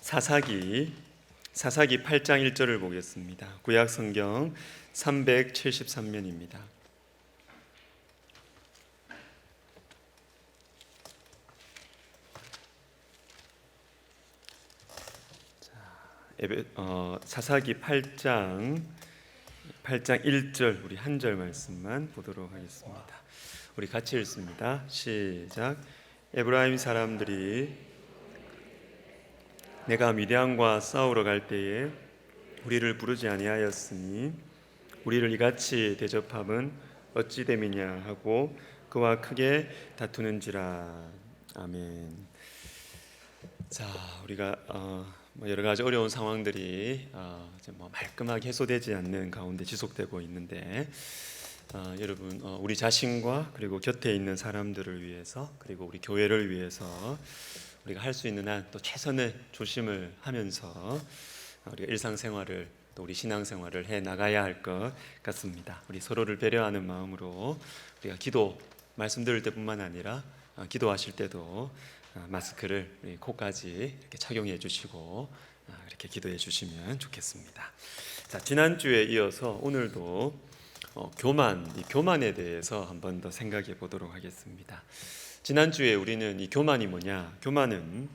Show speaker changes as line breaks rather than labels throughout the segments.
사사기 8장 1절을 보겠습니다. 구약 성경 373면입니다. 사사기 8장 1절 우리 한 절 말씀만 보도록 하겠습니다. 우리 같이 읽습니다. 시작. 에브라임 사람들이 내가 미디안과 싸우러 갈 때에 우리를 부르지 아니하였으니 우리를 이같이 대접함은 어찌 됨이냐 하고 그와 크게 다투는지라. 아멘. 자, 우리가 여러 가지 어려운 상황들이 말끔하게 해소되지 않는 가운데 지속되고 있는데 여러분, 우리 자신과 그리고 곁에 있는 사람들을 위해서 그리고 우리 교회를 위해서 우리가 할 수 있는 한 또 최선의 조심을 하면서 우리가 일상생활을 또 우리 신앙생활을 해 나가야 할 것 같습니다. 우리 서로를 배려하는 마음으로 우리가 기도 말씀 들을 때뿐만 아니라 기도하실 때도 마스크를 코까지 이렇게 착용해 주시고 이렇게 기도해 주시면 좋겠습니다. 자, 지난주에 이어서 오늘도 교만에 대해서 한 번 더 생각해 보도록 하겠습니다. 지난주에 우리는 이 교만이 뭐냐? 교만은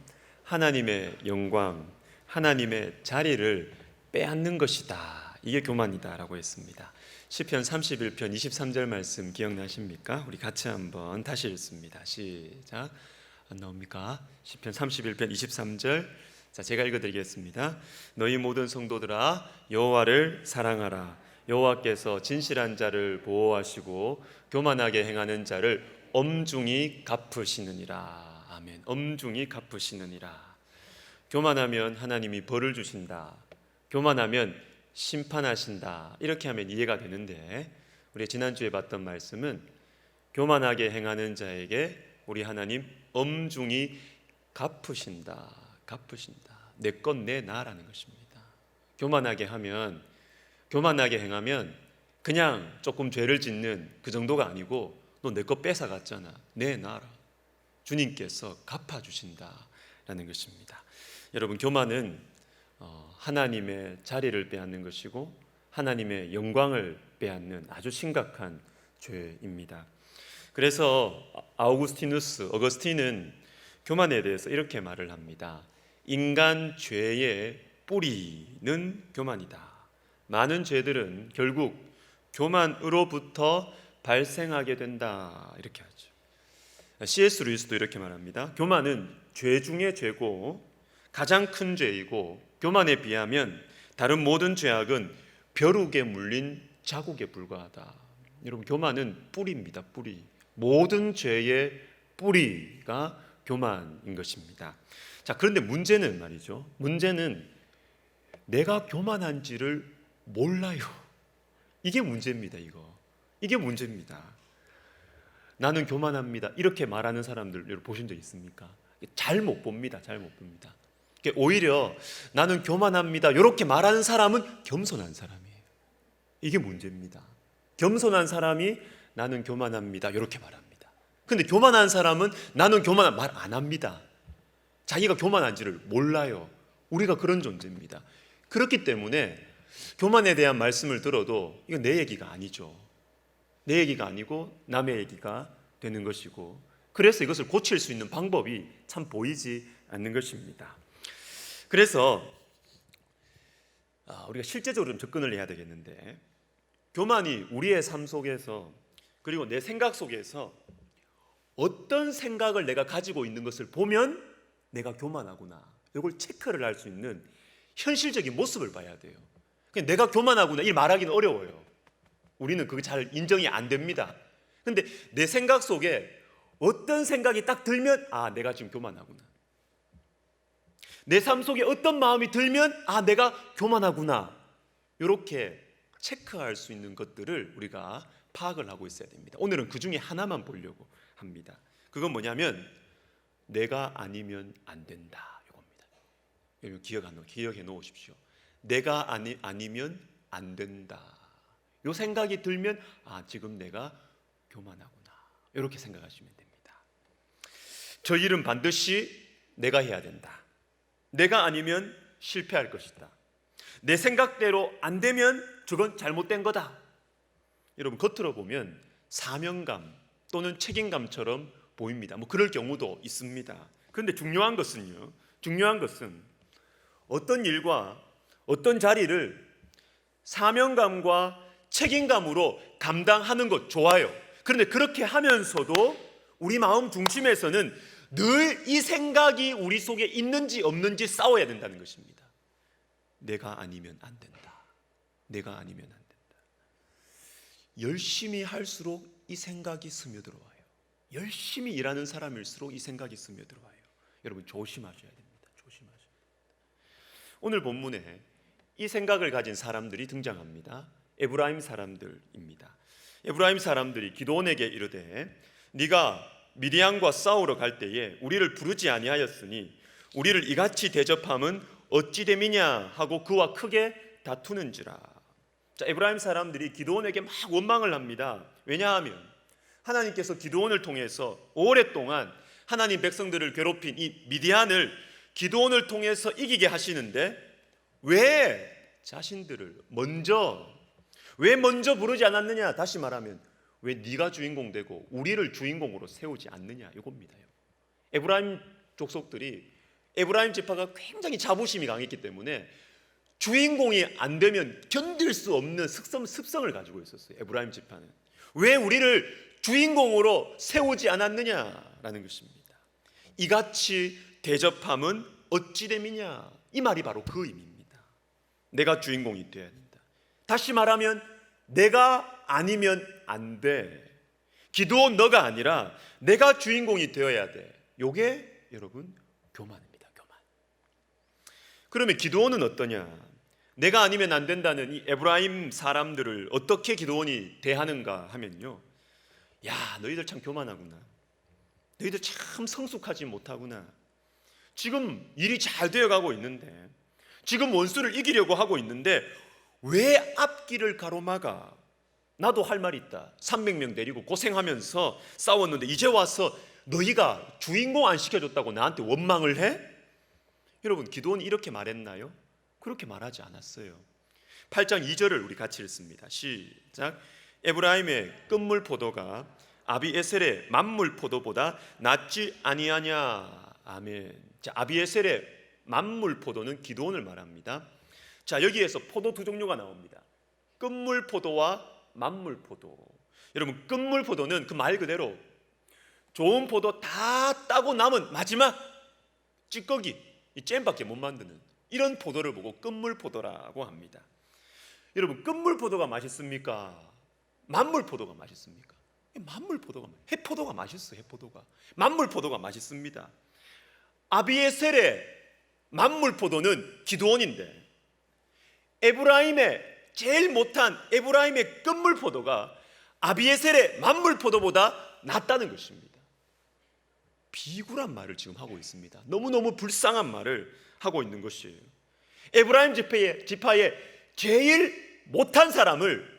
하나님의 영광, 하나님의 자리를 빼앗는 것이다. 이게 교만이다라고 했습니다. 시편 31편 23절 말씀 기억나십니까? 우리 같이 한번 다시 읽습니다. 시작. 안 나옵니까? 시편 31편 23절. 자, 제가 읽어드리겠습니다. 너희 모든 성도들아 여호와를 사랑하라. 여호와께서 진실한 자를 보호하시고 교만하게 행하는 자를 엄중히 갚으시느니라. 아멘. 엄중히 갚으시느니라. 교만하면 하나님이 벌을 주신다. 교만하면 심판하신다. 이렇게 하면 이해가 되는데 우리 지난주에 봤던 말씀은 교만하게 행하는 자에게 우리 하나님 엄중히 갚으신다. 내 것 내놔라는 것입니다. 교만하게 행하면 그냥 조금 죄를 짓는 그 정도가 아니고 너 내 거 뺏어갔잖아. 내놔라. 주님께서 갚아주신다라는 것입니다. 여러분, 교만은 하나님의 자리를 빼앗는 것이고 하나님의 영광을 빼앗는 아주 심각한 죄입니다. 그래서 어거스틴은 교만에 대해서 이렇게 말을 합니다. 인간 죄의 뿌리는 교만이다. 많은 죄들은 결국 교만으로부터 발생하게 된다. 이렇게 하죠. C.S. 루이스도 이렇게 말합니다. 교만은 죄 중에 죄고 가장 큰 죄이고 교만에 비하면 다른 모든 죄악은 벼룩에 물린 자국에 불과하다. 여러분, 교만은 뿌리입니다. 뿌리. 모든 죄의 뿌리가 교만인 것입니다. 자, 그런데 문제는 말이죠. 문제는 내가 교만한지를 몰라요. 이게 문제입니다. 이게 문제입니다. 나는 교만합니다. 이렇게 말하는 사람들 여러분 보신 적 있습니까? 잘 못 봅니다. 오히려 나는 교만합니다. 이렇게 말하는 사람은 겸손한 사람이에요. 이게 문제입니다. 겸손한 사람이 나는 교만합니다. 이렇게 말합니다. 근데 교만한 사람은 나는 교만한 말 안 합니다. 자기가 교만한지를 몰라요. 우리가 그런 존재입니다. 그렇기 때문에 교만에 대한 말씀을 들어도 이건 내 얘기가 아니죠. 내 얘기가 아니고 남의 얘기가 되는 것이고, 그래서 이것을 고칠 수 있는 방법이 참 보이지 않는 것입니다. 그래서 우리가 실제적으로 좀 접근을 해야 되겠는데, 교만이 우리의 삶 속에서 그리고 내 생각 속에서 어떤 생각을 내가 가지고 있는 것을 보면 내가 교만하구나, 이걸 체크를 할 수 있는 현실적인 모습을 봐야 돼요. 내가 교만하구나 이 말하기는 어려워요. 우리는 그게 잘 인정이 안 됩니다. 근데 내 생각 속에 어떤 생각이 딱 들면 내가 지금 교만하구나. 내 삶 속에 어떤 마음이 들면 내가 교만하구나. 이렇게 체크할 수 있는 것들을 우리가 파악을 하고 있어야 됩니다. 오늘은 그 중에 하나만 보려고 합니다. 그건 뭐냐면 내가 아니면 안 된다, 이겁니다. 여러분 기억해 놓으십시오. 내가 아니면 안 된다. 이 생각이 들면 지금 내가 교만하구나, 이렇게 생각하시면 됩니다. 저 일은 반드시 내가 해야 된다. 내가 아니면 실패할 것이다. 내 생각대로 안 되면 저건 잘못된 거다. 여러분, 겉으로 보면 사명감 또는 책임감처럼 보입니다. 뭐 그럴 경우도 있습니다. 그런데 중요한 것은 어떤 일과 어떤 자리를 사명감과 책임감으로 감당하는 것 좋아요. 그런데 그렇게 하면서도 우리 마음 중심에서는 늘 이 생각이 우리 속에 있는지 없는지 싸워야 된다는 것입니다. 내가 아니면 안 된다. 내가 아니면 안 된다. 열심히 할수록 이 생각이 스며들어와요. 열심히 일하는 사람일수록 이 생각이 스며들어와요. 여러분, 조심하셔야 됩니다. 조심하셔야 됩니다. 오늘 본문에 이 생각을 가진 사람들이 등장합니다. 에브라임 사람들입니다. 에브라임 사람들이 기드온에게 이르되 네가 미디안과 싸우러 갈 때에 우리를 부르지 아니하였으니 우리를 이같이 대접함은 어찌 됨이냐 하고 그와 크게 다투는지라. 자, 에브라임 사람들이 기드온에게 막 원망을 합니다. 왜냐하면 하나님께서 기드온을 통해서 오랫동안 하나님 백성들을 괴롭힌 이 미디안을 기드온을 통해서 이기게 하시는데 왜 자신들을 먼저 부르지 않았느냐? 다시 말하면 왜 네가 주인공 되고 우리를 주인공으로 세우지 않느냐? 이겁니다. 에브라임 족속들이, 에브라임 지파가 굉장히 자부심이 강했기 때문에 주인공이 안 되면 견딜 수 없는 습성을 가지고 있었어요. 에브라임 지파는 왜 우리를 주인공으로 세우지 않았느냐라는 것입니다. 이같이 대접함은 어찌 됨이냐? 이 말이 바로 그 의미입니다. 내가 주인공이 되어야 된다. 다시 말하면 내가 아니면 안 돼. 기드온 너가 아니라 내가 주인공이 되어야 돼. 이게 여러분 교만입니다. 교만. 그러면 기드온은 어떠냐? 내가 아니면 안 된다는 이 에브라임 사람들을 어떻게 기드온이 대하는가 하면요, 야, 너희들 참 교만하구나. 너희들 참 성숙하지 못하구나. 지금 일이 잘 되어가고 있는데, 지금 원수를 이기려고 하고 있는데 왜 앞길을 가로막아? 나도 할 말이 있다. 300명 데리고 고생하면서 싸웠는데 이제 와서 너희가 주인공 안 시켜줬다고 나한테 원망을 해? 여러분, 기드온이 이렇게 말했나요? 그렇게 말하지 않았어요. 8장 2절을 우리 같이 읽습니다. 시작. 에브라임의 끝물 포도가 아비에셀의 만물 포도보다 낫지 아니하냐. 아멘. 자, 아비에셀의 만물 포도는 기드온을 말합니다. 자, 여기에서 포도 두 종류가 나옵니다. 끝물 포도와 만물 포도. 여러분, 끝물 포도는 그 말 그대로 좋은 포도 다 따고 남은 마지막 찌꺼기, 이 잼밖에 못 만드는 이런 포도를 보고 끝물 포도라고 합니다. 여러분, 끝물 포도가 맛있습니까? 만물 포도가 맛있습니까? 만물 포도가, 해포도가 맛있어요. 해포도가. 만물 포도가 맛있습니다. 아비에셀의 만물 포도는 기드온인데 에브라임의 제일 못한 에브라임의 끝물 포도가 아비에셀의 만물 포도보다 낫다는 것입니다. 비굴한 말을 지금 하고 있습니다. 너무너무 불쌍한 말을 하고 있는 것이에요. 에브라임 지파의 제일 못한 사람을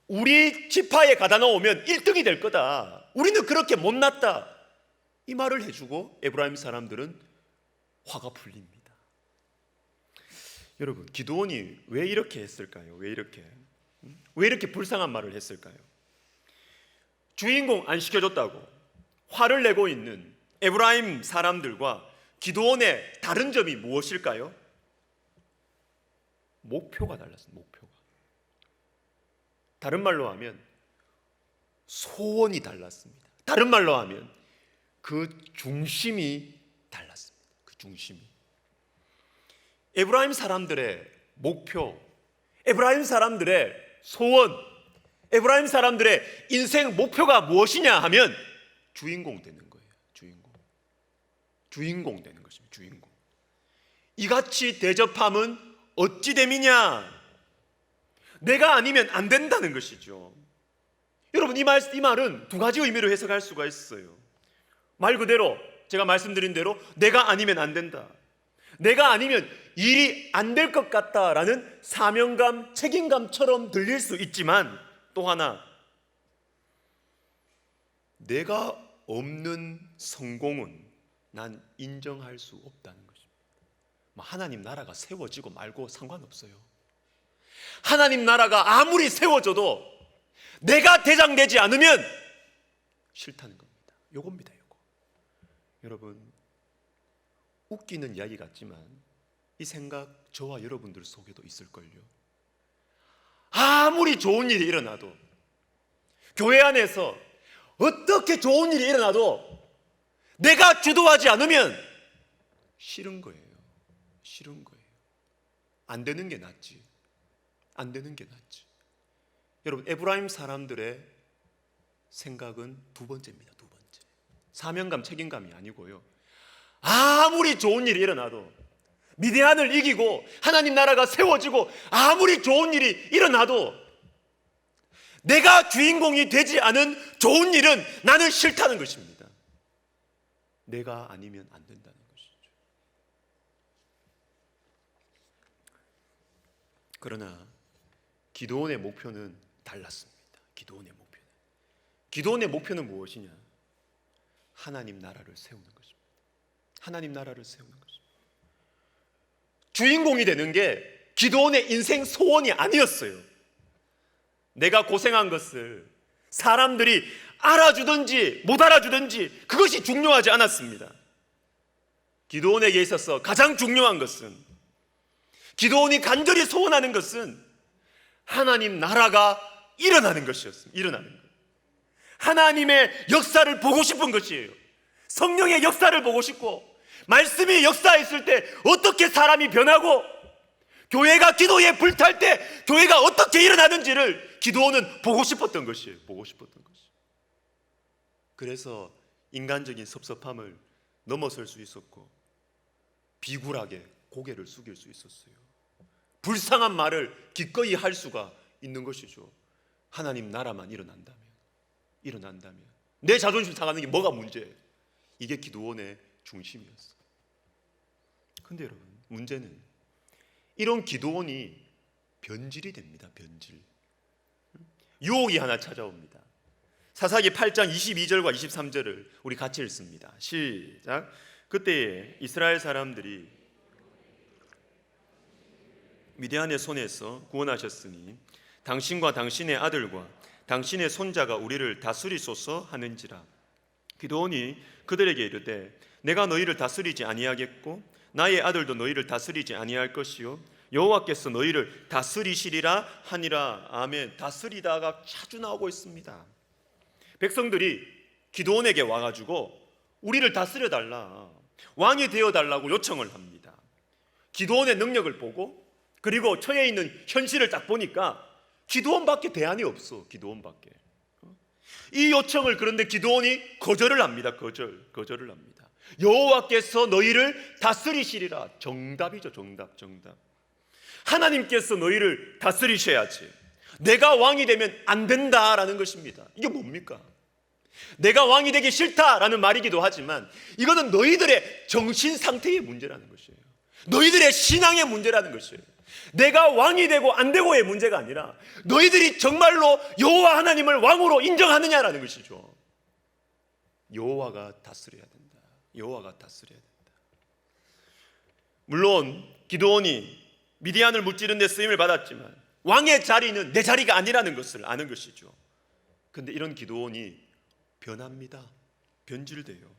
우리 지파에 가다 놓으면 1등이 될 거다. 우리는 그렇게 못났다. 이 말을 해주고 에브라임 사람들은 화가 풀립니다. 여러분, 기드온이 왜 이렇게 했을까요? 왜 이렇게 불쌍한 말을 했을까요? 주인공 안 시켜줬다고 화를 내고 있는 에브라임 사람들과 기드온의 다른 점이 무엇일까요? 목표가 달랐습니다. 목표가. 다른 말로 하면 소원이 달랐습니다. 다른 말로 하면 그 중심이 달랐습니다. 그 중심이. 에브라임 사람들의 목표, 에브라임 사람들의 소원, 에브라임 사람들의 인생 목표가 무엇이냐 하면 주인공 되는 거예요. 주인공 되는 것입니다. 주인공. 이같이 대접함은 어찌 됨이냐? 내가 아니면 안 된다는 것이죠. 여러분, 이 말은 두 가지 의미로 해석할 수가 있어요. 말 그대로 제가 말씀드린 대로 내가 아니면 안 된다. 내가 아니면 일이 안 될 것 같다라는 사명감, 책임감처럼 들릴 수 있지만 또 하나, 내가 없는 성공은 난 인정할 수 없다는 것입니다.
하나님 나라가 세워지고 말고 상관없어요. 하나님 나라가 아무리 세워져도 내가 대장되지 않으면 싫다는 겁니다. 요겁니다. 요거. 여러분, 웃기는 이야기 같지만 이 생각 저와 여러분들 속에도 있을걸요. 아무리 좋은 일이 일어나도, 교회 안에서 어떻게 좋은 일이 일어나도 내가 주도하지 않으면 싫은 거예요. 싫은 거예요. 안 되는 게 낫지. 안 되는 게 낫지. 여러분, 에브라임 사람들의 생각은 두 번째입니다. 두 번째. 사명감, 책임감이 아니고요. 아무리 좋은 일이 일어나도, 미디안을 이기고 하나님 나라가 세워지고 아무리 좋은 일이 일어나도 내가 주인공이 되지 않은 좋은 일은 나는 싫다는 것입니다. 내가 아니면 안 된다는 것이죠. 그러나 기도원의 목표는 달랐습니다. 기도원의 목표는 무엇이냐? 하나님 나라를 세우는 것입니다. 하나님 나라를 세우는 것입니다. 주인공이 되는 게 기도원의 인생 소원이 아니었어요. 내가 고생한 것을 사람들이 알아주든지 못 알아주든지 그것이 중요하지 않았습니다. 기도원에게 있어서 가장 중요한 것은, 기도원이 간절히 소원하는 것은 하나님 나라가 일어나는 것이었습니다. 일어나는 것. 하나님의 역사를 보고 싶은 것이에요. 성령의 역사를 보고 싶고, 말씀이 역사했을 때 어떻게 사람이 변하고, 교회가 기도에 불탈 때 교회가 어떻게 일어나는지를 기도원은 보고 싶었던 것이에요. 보고 싶었던 것이에요. 그래서 인간적인 섭섭함을 넘어설 수 있었고, 비굴하게 고개를 숙일 수 있었어요. 불쌍한 말을 기꺼이 할 수가 있는 것이죠. 하나님 나라만 일어난다면 내 자존심 상하는 게 뭐가 문제예요? 이게 기도원의 중심이었어요. 근데 여러분, 문제는 이런 기도원이 변질이 됩니다. 변질. 유혹이 하나 찾아옵니다. 사사기 8장 22절과 23절을 우리 같이 읽습니다. 시작. 그때에 이스라엘 사람들이 미디안의 손에서 구원하셨으니 당신과 당신의 아들과 당신의 손자가 우리를 다스리소서 하는지라. 기도원이 그들에게 이르되 내가 너희를 다스리지 아니하겠고 나의 아들도 너희를 다스리지 아니할 것이요 여호와께서 너희를 다스리시리라 하니라. 아멘. 다스리다가 자주 나오고 있습니다. 백성들이 기도원에게 와가지고 우리를 다스려달라, 왕이 되어달라고 요청을 합니다. 기도원의 능력을 보고, 그리고 처해 있는 현실을 딱 보니까 기도원밖에 대안이 없어. 기도원밖에. 이 요청을 그런데 기도원이 거절을 합니다. 거절을 합니다. 여호와께서 너희를 다스리시리라. 정답이죠. 정답. 하나님께서 너희를 다스리셔야지. 내가 왕이 되면 안 된다라는 것입니다. 이게 뭡니까? 내가 왕이 되기 싫다라는 말이기도 하지만 이거는 너희들의 정신 상태의 문제라는 것이에요. 너희들의 신앙의 문제라는 것이에요. 내가 왕이 되고 안 되고의 문제가 아니라 너희들이 정말로 여호와 하나님을 왕으로 인정하느냐라는 것이죠. 여호와가 다스려야 된다. 여호와가 다스려야 된다. 물론 기드온이 미디안을 무찌른 데 쓰임을 받았지만 왕의 자리는 내 자리가 아니라는 것을 아는 것이죠. 그런데 이런 기드온이 변합니다. 변질돼요.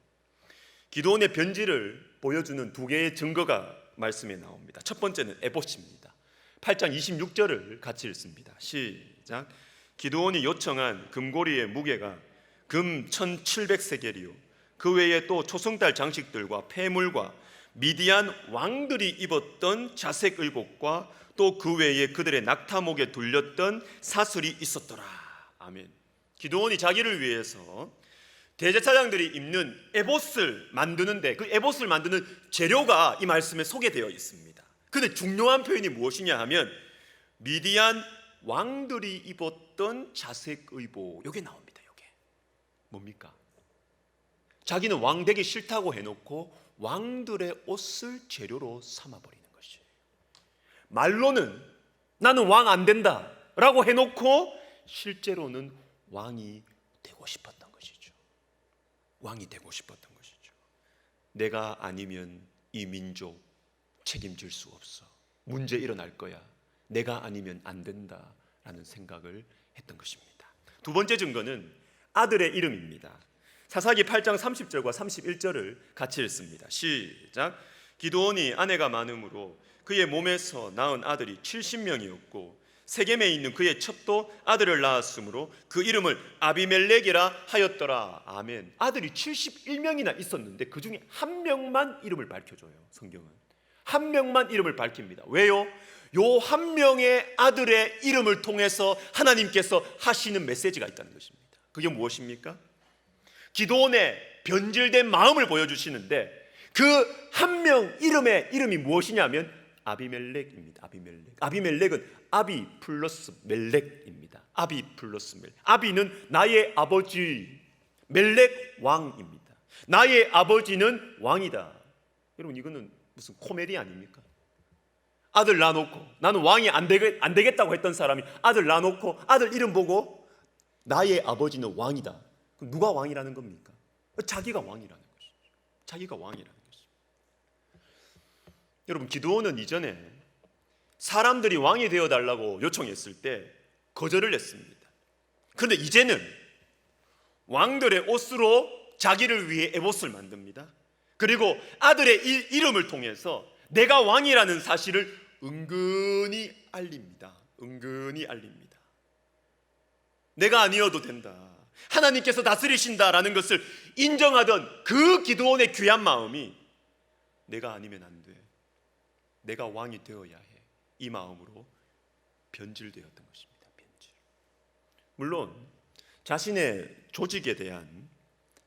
기드온의 변질을 보여주는 두 개의 증거가 말씀에 나옵니다. 첫 번째는 에봇입니다. 8장 26절을 같이 읽습니다. 시작. 기드온이 요청한 금고리의 무게가 금 1700세겔이요 그 외에 또 초승달 장식들과 폐물과 미디안 왕들이 입었던 자색 의복과 또 그 외에 그들의 낙타목에 둘렸던 사슬이 있었더라. 아멘. 기드온이 자기를 위해서 대제사장들이 입는 에봇을 만드는데 그 에봇을 만드는 재료가 이 말씀에 소개되어 있습니다. 근데 중요한 표현이 무엇이냐 하면 미디안 왕들이 입었던 자색 의복, 이게 나옵니다. 이게 뭡니까? 자기는 왕 되기 싫다고 해놓고 왕들의 옷을 재료로 삼아버리는 것이에요. 말로는 나는 왕 안 된다 라고 해놓고 실제로는 왕이 되고 싶었던 것이죠. 왕이 되고 싶었던 것이죠. 내가 아니면 이 민족 책임질 수 없어. 문제 일어날 거야. 내가 아니면 안 된다라는 생각을 했던 것입니다. 두 번째 증거는 아들의 이름입니다. 사사기 8장 30절과 31절을 같이 읽습니다. 시작. 기드온이 아내가 많음으로 그의 몸에서 낳은 아들이 70명이었고 세겜에 있는 그의 첩도 아들을 낳았으므로 그 이름을 아비멜렉이라 하였더라. 아멘. 아들이 71명이나 있었는데 그 중에 한 명만 이름을 밝혀줘요. 성경은 한 명만 이름을 밝힙니다. 왜요? 요 한 명의 아들의 이름을 통해서 하나님께서 하시는 메시지가 있다는 것입니다. 그게 무엇입니까? 기드온의 변질된 마음을 보여주시는데 그 한 명 이름이 무엇이냐면 아비멜렉입니다. 아비멜렉은 아비 플러스 멜렉입니다. 아비 플러스 멜렉. 아비는 나의 아버지, 멜렉 왕입니다. 나의 아버지는 왕이다. 여러분 이거는 무슨 코미디 아닙니까? 아들 낳아놓고 나는 왕이 안 되겠다고 했던 사람이 아들 낳아놓고 아들 이름 보고 나의 아버지는 왕이다. 그럼 누가 왕이라는 겁니까? 자기가 왕이라는 것이죠. 자기가 왕이라는 것이죠. 여러분 기드온은 이전에 사람들이 왕이 되어달라고 요청했을 때 거절을 했습니다. 그런데 이제는 왕들의 옷으로 자기를 위해 에봇을 만듭니다. 그리고 아들의 이름을 통해서 내가 왕이라는 사실을 은근히 알립니다. 은근히 알립니다. 내가 아니어도 된다. 하나님께서 다스리신다라는 것을 인정하던 그 기드온의 귀한 마음이 내가 아니면 안 돼. 내가 왕이 되어야 해. 이 마음으로 변질되었던 것입니다. 변질. 물론 자신의 조직에 대한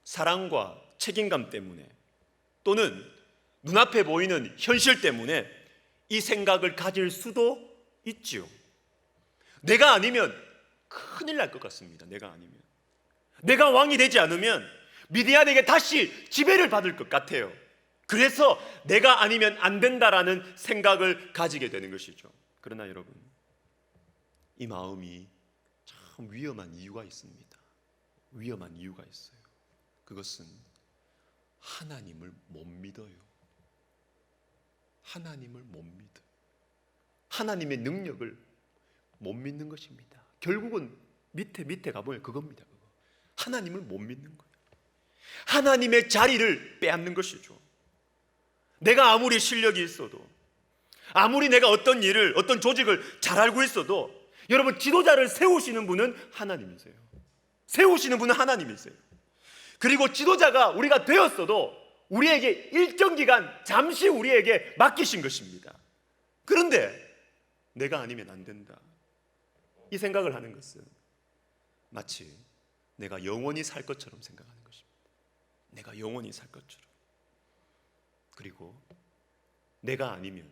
사랑과 책임감 때문에 또는 눈앞에 보이는 현실 때문에 이 생각을 가질 수도 있지요. 내가 아니면 큰일 날 것 같습니다. 내가 왕이 되지 않으면 미디안에게 다시 지배를 받을 것 같아요. 그래서 내가 아니면 안 된다라는 생각을 가지게 되는 것이죠. 그러나 여러분, 이 마음이 참 위험한 이유가 있습니다. 위험한 이유가 있어요. 그것은 하나님을 못 믿어요. 하나님을 못 믿어요. 하나님의 능력을 못 믿는 것입니다. 결국은 밑에 가보면 그겁니다. 하나님을 못 믿는 거예요. 하나님의 자리를 빼앗는 것이죠. 내가 아무리 실력이 있어도, 아무리 내가 어떤 일을, 어떤 조직을 잘 알고 있어도, 여러분 지도자를 세우시는 분은 하나님이세요. 세우시는 분은 하나님이세요. 그리고 지도자가 우리가 되었어도 우리에게 일정 기간 잠시 우리에게 맡기신 것입니다. 그런데 내가 아니면 안 된다, 이 생각을 하는 것은 마치 내가 영원히 살 것처럼 생각하는 것입니다. 내가 영원히 살 것처럼. 그리고 내가 아니면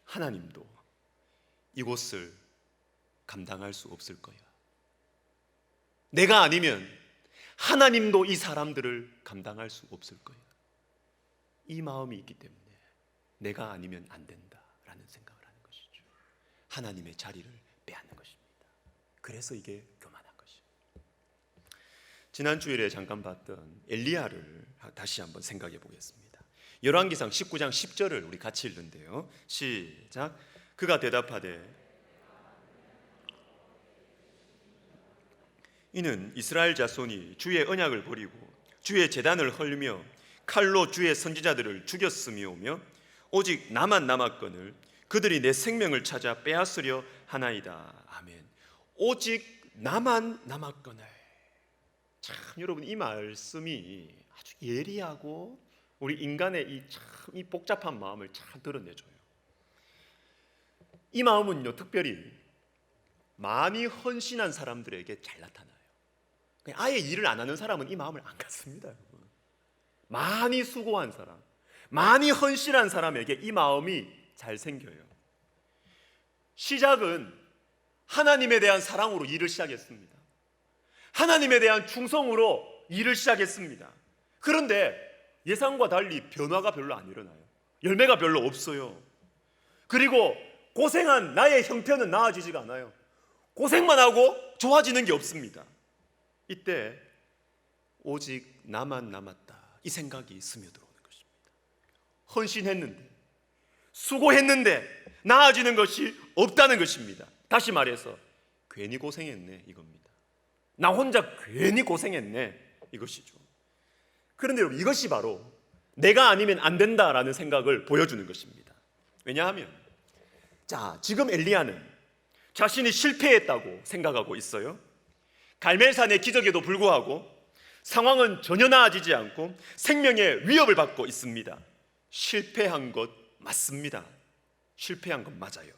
하나님도 이곳을 감당할 수 없을 거야. 내가 아니면 하나님도 이 사람들을 감당할 수 없을 거야. 이 마음이 있기 때문에 내가 아니면 안 된다라는 생각을 하는 것이죠. 하나님의 자리를 빼앗는 것입니다. 그래서 이게 교만한 것이죠. 지난 주일에 잠깐 봤던 엘리야를 다시 한번 생각해 보겠습니다. 열왕기상 19장 10절을 우리 같이 읽는데요. 시작. 그가 대답하되 이는 이스라엘 자손이 주의 언약을 버리고 주의 제단을 헐며 칼로 주의 선지자들을 죽였음이오며 오직 나만 남았거늘 그들이 내 생명을 찾아 빼앗으려 하나이다. 아멘. 오직 나만 남았거늘. 참 여러분, 이 말씀이 아주 예리하고 우리 인간의 이 복잡한 마음을 잘 드러내줘요. 이 마음은요, 특별히 많이 헌신한 사람들에게 잘 나타나요. 아예 일을 안 하는 사람은 이 마음을 안 갖습니다. 여러분. 많이 수고한 사람, 많이 헌신한 사람에게 이 마음이 잘 생겨요. 시작은 하나님에 대한 사랑으로 일을 시작했습니다. 하나님에 대한 충성으로 일을 시작했습니다. 그런데 예상과 달리 변화가 별로 안 일어나요. 열매가 별로 없어요. 그리고 고생한 나의 형편은 나아지지가 않아요. 고생만 하고 좋아지는 게 없습니다. 이때 오직 나만 남았다, 이 생각이 스며들어오는 것입니다. 헌신했는데, 수고했는데 나아지는 것이 없다는 것입니다. 다시 말해서 괜히 고생했네 이겁니다. 나 혼자 괜히 고생했네 이것이죠. 그런데 여러분, 이것이 바로 내가 아니면 안 된다라는 생각을 보여주는 것입니다. 왜냐하면 지금 엘리야는 자신이 실패했다고 생각하고 있어요. 갈멜산의 기적에도 불구하고 상황은 전혀 나아지지 않고 생명의 위협을 받고 있습니다. 실패한 것 맞습니다. 실패한 것 맞아요.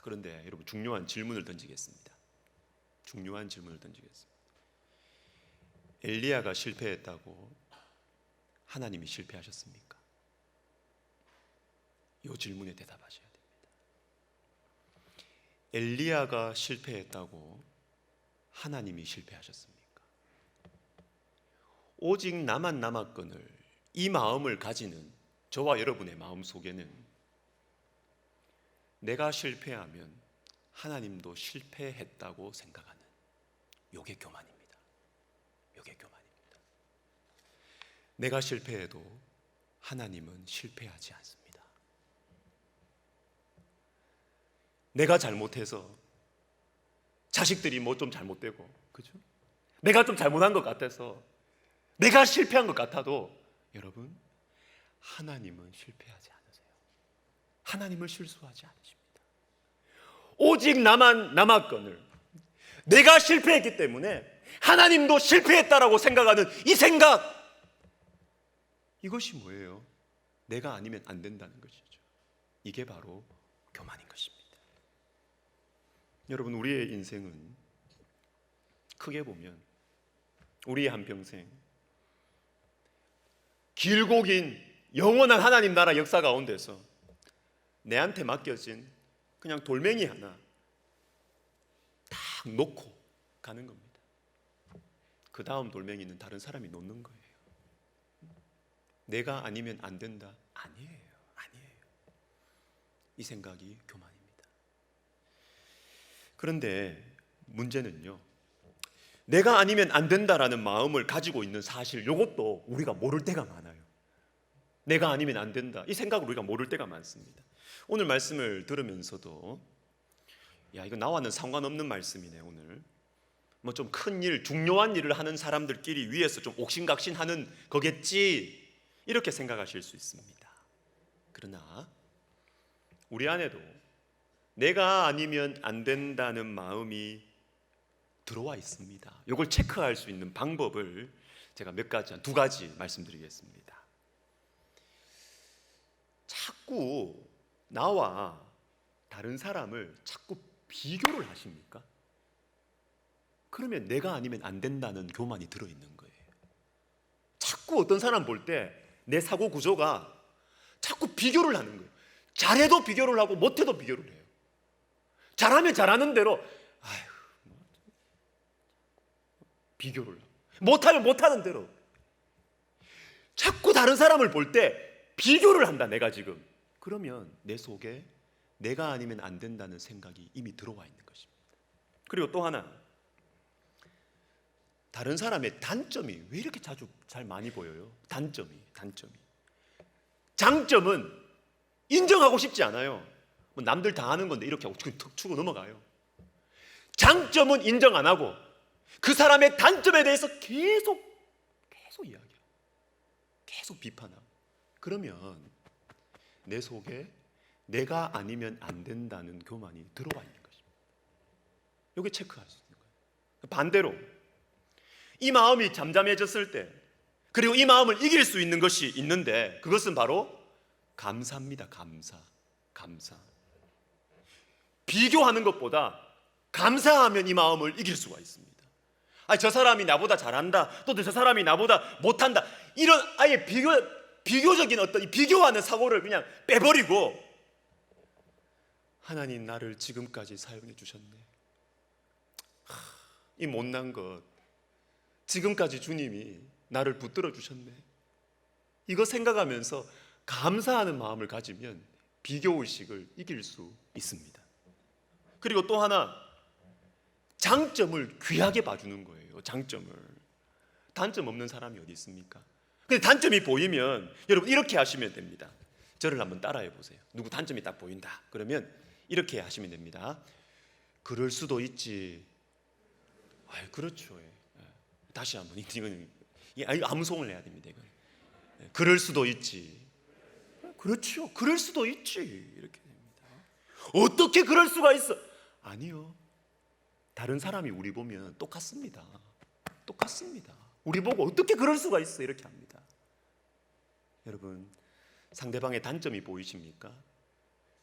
그런데 여러분, 중요한 질문을 던지겠습니다. 엘리야가 실패했다고 하나님이 실패하셨습니까? 이 질문에 대답하셔야 됩니다. 엘리야가 실패했다고 하나님이 실패하셨습니까? 오직 나만 남았거늘 이 마음을 가지는 저와 여러분의 마음 속에는 내가 실패하면 하나님도 실패했다고 생각하는 요게 교만입니다. 내가 실패해도 하나님은 실패하지 않습니다. 내가 잘못해서 자식들이 뭐 좀 잘못되고, 그죠? 내가 좀 잘못한 것 같아서, 내가 실패한 것 같아도 여러분, 하나님은 실패하지 않으세요. 하나님을 실수하지 않으십니다. 오직 나만 남았거늘 내가 실패했기 때문에 하나님도 실패했다라고 생각하는 이 생각, 이것이 뭐예요? 내가 아니면 안 된다는 것이죠. 이게 바로 교만인 것입니다. 여러분, 우리의 인생은 크게 보면 우리의 한평생 길고 긴 영원한 하나님 나라 역사 가운데서 내한테 맡겨진 그냥 돌멩이 하나 딱 놓고 가는 겁니다. 그 다음 돌멩이는 다른 사람이 놓는 거예요. 내가 아니면 안 된다? 아니에요. 이 생각이 교만입니다. 그런데 문제는요, 내가 아니면 안 된다라는 마음을 가지고 있는 사실, 이것도 우리가 모를 때가 많아요. 내가 아니면 안 된다, 이 생각을 우리가 모를 때가 많습니다. 오늘 말씀을 들으면서도 이거 나와는 상관없는 말씀이네. 오늘 뭐 좀 큰 일, 중요한 일을 하는 사람들끼리 위해서 좀 옥신각신하는 거겠지, 이렇게 생각하실 수 있습니다. 그러나 우리 안에도 내가 아니면 안 된다는 마음이 들어와 있습니다. 이걸 체크할 수 있는 방법을 제가 두 가지 말씀드리겠습니다. 자꾸 나와 다른 사람을 자꾸 비교를 하십니까? 그러면 내가 아니면 안 된다는 교만이 들어있는 거예요. 자꾸 어떤 사람 볼 때 내 사고 구조가 자꾸 비교를 하는 거예요. 잘해도 비교를 하고 못해도 비교를 해요. 잘하면 잘하는 대로 비교를 하고, 못하면 못하는 대로 자꾸 다른 사람을 볼 때 비교를 한다. 내가 지금 그러면 내 속에 내가 아니면 안 된다는 생각이 이미 들어와 있는 것입니다. 그리고 또 하나, 다른 사람의 단점이 왜 이렇게 자주 잘 많이 보여요? 단점이. 장점은 인정하고 싶지 않아요. 뭐 남들 다 하는 건데 이렇게 하고 툭 치고 넘어가요. 장점은 인정 안 하고 그 사람의 단점에 대해서 계속 이야기해요. 계속 비판하고. 그러면 내 속에 내가 아니면 안 된다는 교만이 들어와 있는 것입니다. 이게 체크할 수 있는 거예요. 반대로 이 마음이 잠잠해졌을 때, 그리고 이 마음을 이길 수 있는 것이 있는데, 그것은 바로 감사입니다. 감사. 비교하는 것보다 감사하면 이 마음을 이길 수가 있습니다. 저 사람이 나보다 잘한다, 또 저 사람이 나보다 못한다, 이런 아예 비교적인 어떤 비교하는 사고를 그냥 빼버리고, 하나님 나를 지금까지 사용해 주셨네. 이 못난 것 지금까지 주님이 나를 붙들어 주셨네. 이거 생각하면서 감사하는 마음을 가지면 비교의식을 이길 수 있습니다. 그리고 또 하나, 장점을 귀하게 봐주는 거예요. 장점을. 단점 없는 사람이 어디 있습니까? 근데 단점이 보이면 여러분 이렇게 하시면 됩니다. 저를 한번 따라해 보세요. 누구 단점이 딱 보인다. 그러면 이렇게 하시면 됩니다. 그럴 수도 있지. 그렇죠. 다시 한번 이건 암송을 해야 됩니다. 이건. 그럴 수도 있지. 그렇죠. 그럴 수도 있지. 이렇게 됩니다. 어떻게 그럴 수가 있어? 아니요. 다른 사람이 우리 보면 똑같습니다. 똑같습니다. 우리 보고 어떻게 그럴 수가 있어? 이렇게 합니다. 여러분, 상대방의 단점이 보이십니까?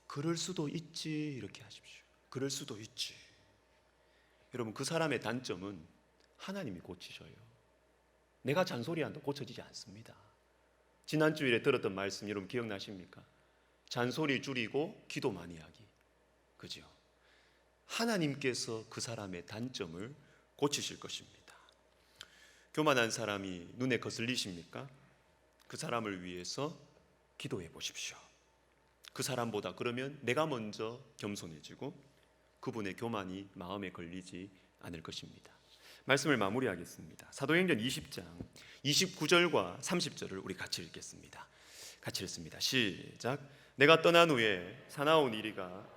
그럴 수도 있지. 이렇게 하십시오. 그럴 수도 있지. 여러분, 그 사람의 단점은 하나님이 고치셔요. 내가 잔소리한다고 고쳐지지 않습니다. 지난 주일에 들었던 말씀 여러분 기억나십니까? 잔소리 줄이고 기도 많이 하기. 그죠? 하나님께서 그 사람의 단점을 고치실 것입니다. 교만한 사람이 눈에 거슬리십니까? 그 사람을 위해서 기도해 보십시오. 그 사람보다 그러면 내가 먼저 겸손해지고 그분의 교만이 마음에 걸리지 않을 것입니다. 말씀을 마무리하겠습니다. 사도행전 20장 29절과 30절을 우리 같이 읽겠습니다. 같이 읽습니다. 시작. 내가 떠난 후에 사나운 이리가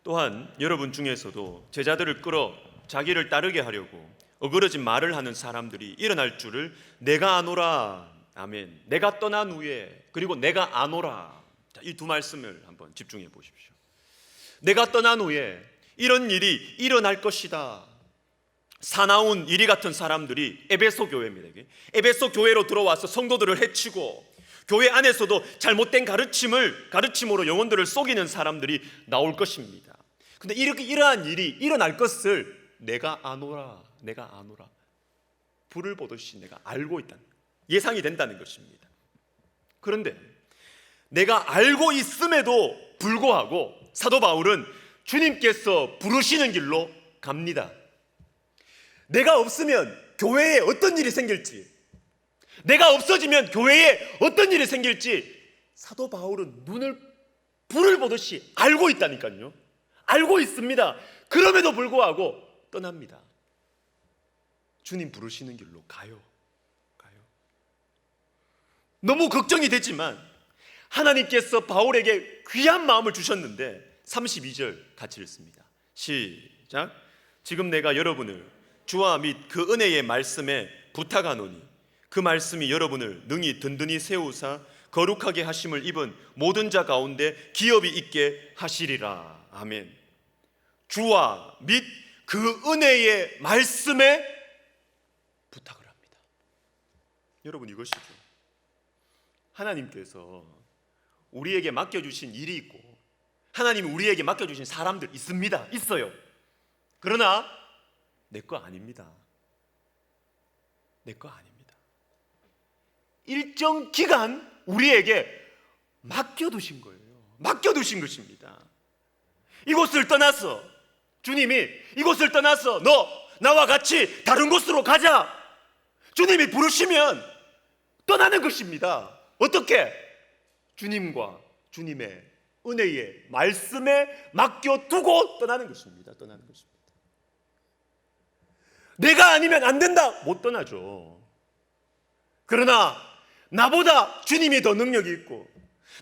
또한 여러분 중에서도 제자들을 끌어 자기를 따르게 하려고 어그러진 말을 하는 사람들이 일어날 줄을 내가 아노라. 아멘. 내가 떠난 후에 그리고 내가 아노라. 이 두 말씀을 한번 집중해 보십시오. 내가 떠난 후에 이런 일이 일어날 것이다. 사나운 이리 같은 사람들이 에베소 교회입니다. 에베소 교회로 들어와서 성도들을 해치고 교회 안에서도 잘못된 가르침으로 영혼들을 속이는 사람들이 나올 것입니다. 근데 이러한 일이 일어날 것을 내가 아노라. 불을 보듯이 내가 알고 있다는, 예상이 된다는 것입니다. 그런데 내가 알고 있음에도 불구하고 사도 바울은 주님께서 부르시는 길로 갑니다. 내가 없으면 교회에 어떤 일이 생길지, 내가 없어지면 교회에 어떤 일이 생길지 사도 바울은 불을 보듯이 알고 있다니까요. 알고 있습니다. 그럼에도 불구하고 떠납니다. 주님 부르시는 길로 가요. 너무 걱정이 되지만 하나님께서 바울에게 귀한 마음을 주셨는데 32절 같이 읽습니다. 시작. 지금 내가 여러분을 주와 및 그 은혜의 말씀에 부탁하노니 그 말씀이 여러분을 능히 든든히 세우사 거룩하게 하심을 입은 모든 자 가운데 기업이 있게 하시리라. 아멘. 주와 및 그 은혜의 말씀에 부탁을 합니다. 여러분, 이것이죠. 하나님께서 우리에게 맡겨주신 일이 있고 하나님이 우리에게 맡겨주신 사람들 있어요. 그러나 내 거 아닙니다. 내 거 아닙니다. 일정 기간 우리에게 맡겨두신 거예요. 맡겨두신 것입니다. 이곳을 떠나서 주님이 이곳을 떠나서 너 나와 같이 다른 곳으로 가자. 주님이 부르시면 떠나는 것입니다. 어떻게? 주님과 주님의 은혜의 말씀에 맡겨두고 떠나는 것입니다. 내가 아니면 안 된다. 못 떠나죠. 그러나 나보다 주님이 더 능력이 있고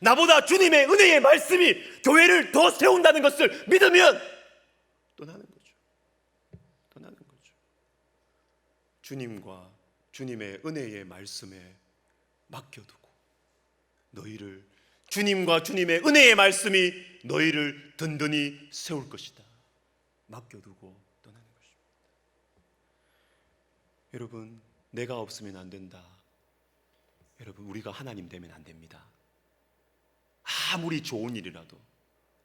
나보다 주님의 은혜의 말씀이 교회를 더 세운다는 것을 믿으면 떠나는 거죠. 주님과 주님의 은혜의 말씀에 맡겨두고 너희를, 주님과 주님의 은혜의 말씀이 너희를 든든히 세울 것이다. 맡겨두고 떠나는 것입니다. 여러분, 내가 없으면 안 된다. 여러분, 우리가 하나님 되면 안 됩니다. 아무리 좋은 일이라도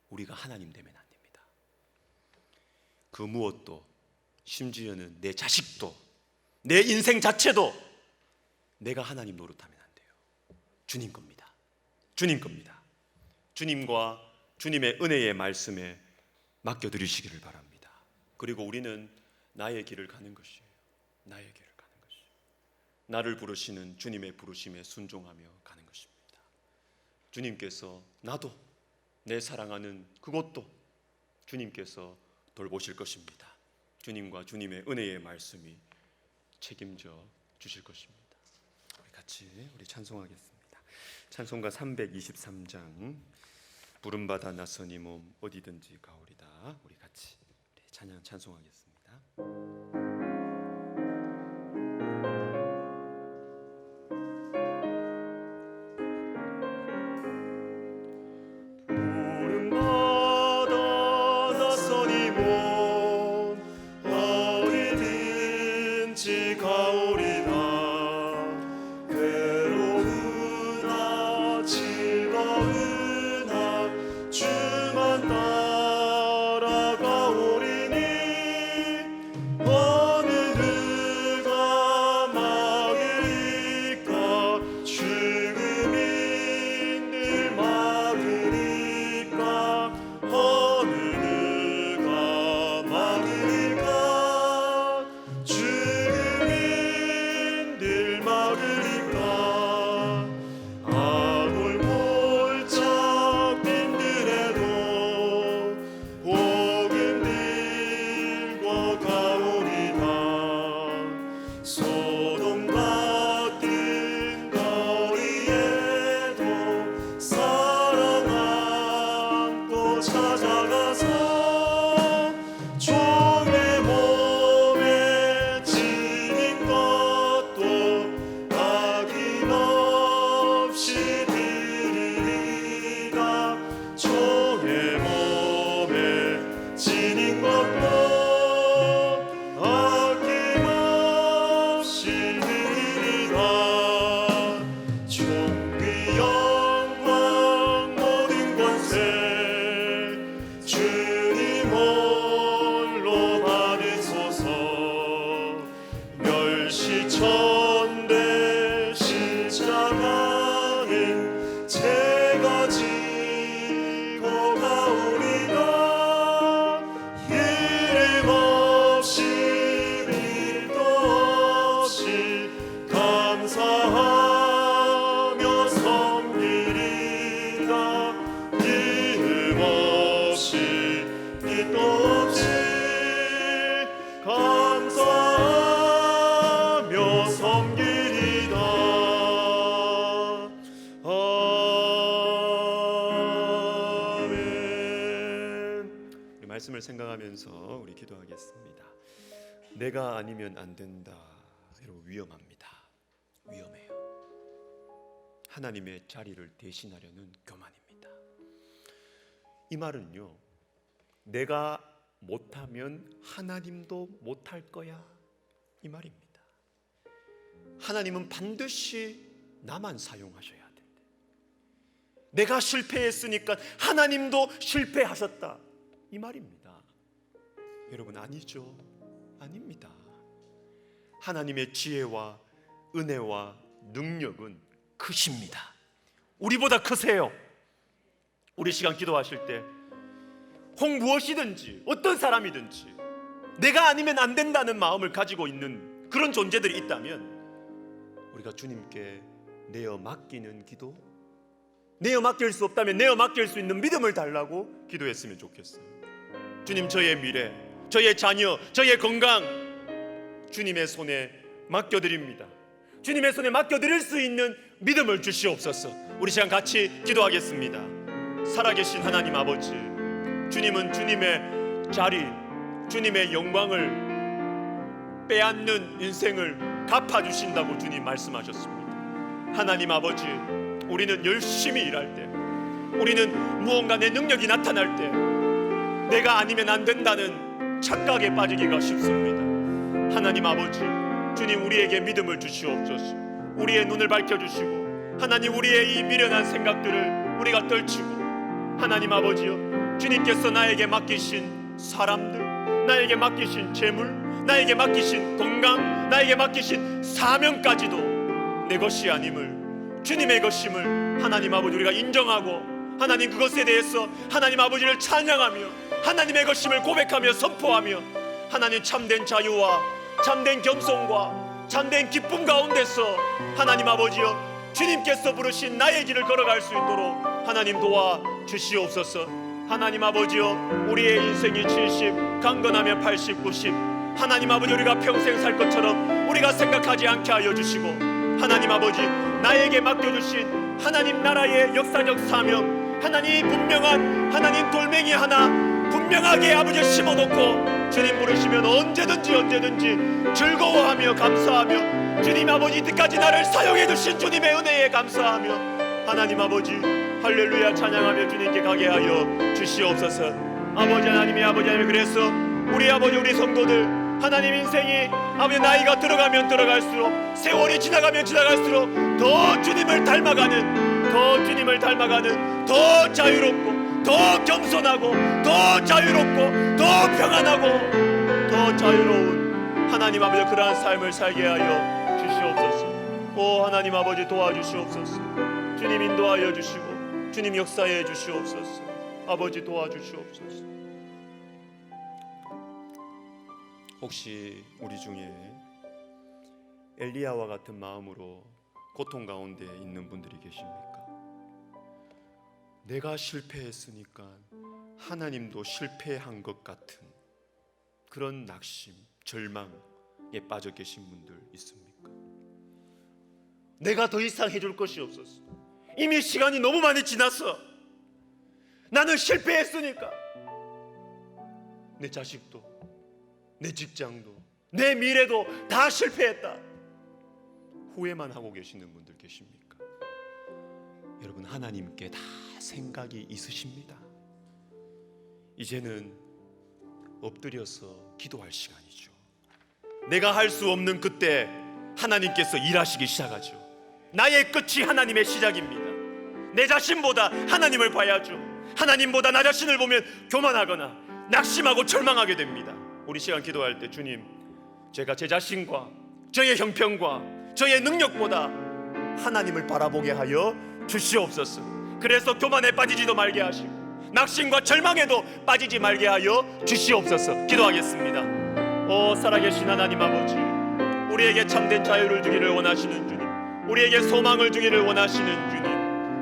우리가 하나님 되면 안 됩니다. 그 무엇도, 심지어는 내 자식도, 내 인생 자체도 내가 하나님 노릇하면 안 돼요. 주님 겁니다. 주님과 주님의 은혜의 말씀에 맡겨드리시기를 바랍니다. 그리고 우리는 나의 길을 가는 것이에요. 나를 부르시는 주님의 부르심에 순종하며 가는 것입니다. 주님께서 나도, 내 사랑하는 그곳도 주님께서 돌보실 것입니다. 주님과 주님의 은혜의 말씀이 책임져 주실 것입니다. 우리 같이
같이 우리 찬송하겠습니다. 찬송가 323장 부름받아 나선 이 몸 어디든지 가오리다. 우리 같이 찬양 찬송하겠습니다. 말씀을 생각하면서 우리 기도하겠습니다. 내가 아니면 안 된다. 여러분 위험합니다. 위험해요. 하나님의 자리를 대신하려는 교만입니다. 이 말은요, 내가 못하면 하나님도 못할 거야, 이 말입니다. 하나님은 반드시 나만 사용하셔야 돼. 내가 실패했으니까 하나님도 실패하셨다, 이 말입니다. 여러분, 아니죠. 아닙니다. 하나님의 지혜와 은혜와 능력은 크십니다. 우리보다 크세요. 우리 시간 기도하실 때 혹 무엇이든지 어떤 사람이든지 내가 아니면 안 된다는 마음을 가지고 있는 그런 존재들이 있다면 우리가 주님께 내어 맡기는 기도, 내어 맡길 수 없다면 내어 맡길 수 있는 믿음을 달라고 기도했으면 좋겠어요. 주님, 저의 미래, 저의 자녀, 저의 건강 주님의 손에 맡겨드립니다. 주님의 손에 맡겨드릴 수 있는 믿음을 주시옵소서. 우리 시간 같이 기도하겠습니다. 살아계신 하나님 아버지, 주님은 주님의 자리, 주님의 영광을 빼앗는 인생을 갚아주신다고 주님 말씀하셨습니다. 하나님 아버지, 우리는 열심히 일할 때, 우리는 무언가 내 능력이 나타날 때 내가 아니면 안 된다는 착각에 빠지기가 쉽습니다. 하나님 아버지, 주님 우리에게 믿음을 주시옵소서. 우리의 눈을 밝혀주시고 하나님 우리의 이 미련한 생각들을 우리가 떨치고 하나님 아버지요, 주님께서 나에게 맡기신 사람들, 나에게 맡기신 재물, 나에게 맡기신 건강, 나에게 맡기신 사명까지도 내 것이 아님을, 주님의 것임을 하나님 아버지 우리가 인정하고 하나님 그것에 대해서 하나님 아버지를 찬양하며 하나님의 것임을 고백하며 선포하며 하나님 참된 자유와 참된 겸손과 참된 기쁨 가운데서 하나님 아버지여, 주님께서 부르신 나의 길을 걸어갈 수 있도록 하나님 도와 주시옵소서. 하나님 아버지여, 우리의 인생이 70, 강건하면 80, 90 하나님 아버지 우리가 평생 살 것처럼 우리가 생각하지 않게 하여 주시고
하나님 아버지, 나에게 맡겨주신 하나님 나라의 역사적 사명, 하나님 분명한 하나님 돌멩이 하나 분명하게 아버지 심어놓고 주님 부르시면 언제든지 즐거워하며 감사하며, 주님 아버지 이때까지 나를 사용해 주신 주님의 은혜에 감사하며 하나님 아버지 할렐루야 찬양하며 주님께 가게 하여 주시옵소서. 아버지 하나님, 그래서 우리 아버지, 우리 성도들 하나님 인생이 아버지 나이가 들어가면 들어갈수록, 세월이 지나가면 지나갈수록 더 주님을 닮아가는, 더 자유롭고 더 겸손하고 더 자유롭고 더 평안하고 더 자유로운 하나님 아버지 그러한 삶을 살게 하여 주시옵소서. 오 하나님 아버지 도와주시옵소서. 주님 인도하여 주시고 주님 역사해 주시옵소서. 아버지 도와주시옵소서. 혹시 우리 중에 엘리야와 같은 마음으로 고통 가운데 있는 분들이 계십니까? 내가 실패했으니까 하나님도 실패한 것 같은 그런 낙심, 절망에 빠져 계신 분들 있습니까? 내가 더 이상 해줄 것이 없었어. 이미 시간이 너무 많이 지났어. 나는 실패했으니까 내 자식도, 내 직장도, 내 미래도 다 실패했다. 후회만 하고 계시는 분들 계십니까? 여러분, 하나님께 다 생각이 있으십니다. 이제는 엎드려서 기도할 시간이죠. 내가 할 수 없는 그때 하나님께서 일하시기 시작하죠. 나의 끝이 하나님의 시작입니다. 내 자신보다 하나님을 봐야죠. 하나님보다 나 자신을 보면 교만하거나 낙심하고 절망하게 됩니다. 우리 시간 기도할 때, 주님, 제가 제 자신과 저의 형편과 저의 능력보다 하나님을 바라보게 하여 주시옵소서. 그래서 교만에 빠지지도 말게 하시고 낙심과 절망에도 빠지지 말게 하여 주시옵소서. 기도하겠습니다. 오 살아계신 하나님 아버지, 우리에게 참된 자유를 주기를 원하시는 주님, 우리에게 소망을 주기를 원하시는 주님,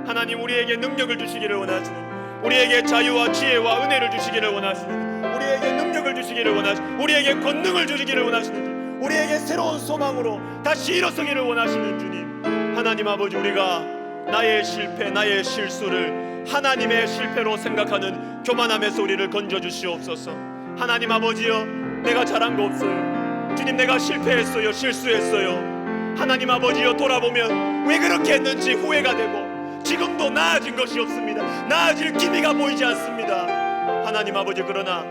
하나님 우리에게 능력을 주시기를 원하시는, 우리에게 자유와 지혜와 은혜를 주시기를 원하시는, 우리에게 능력을 주시기를 원하시는, 우리에게 권능을 주시기를 원하시는 주님, 우리에게 새로운 소망으로 다시 일어서기를 원하시는 주님, 하나님 아버지, 우리가 나의 실패, 나의 실수를 하나님의 실패로 생각하는 교만함에서 우리를 건져주시옵소서. 하나님 아버지여, 내가 잘한 거 없어요. 주님, 내가 실패했어요, 실수했어요. 하나님 아버지여, 돌아보면 왜 그렇게 했는지 후회가 되고 지금도 나아진 것이 없습니다. 나아질 기미가 보이지 않습니다. 하나님 아버지, 그러나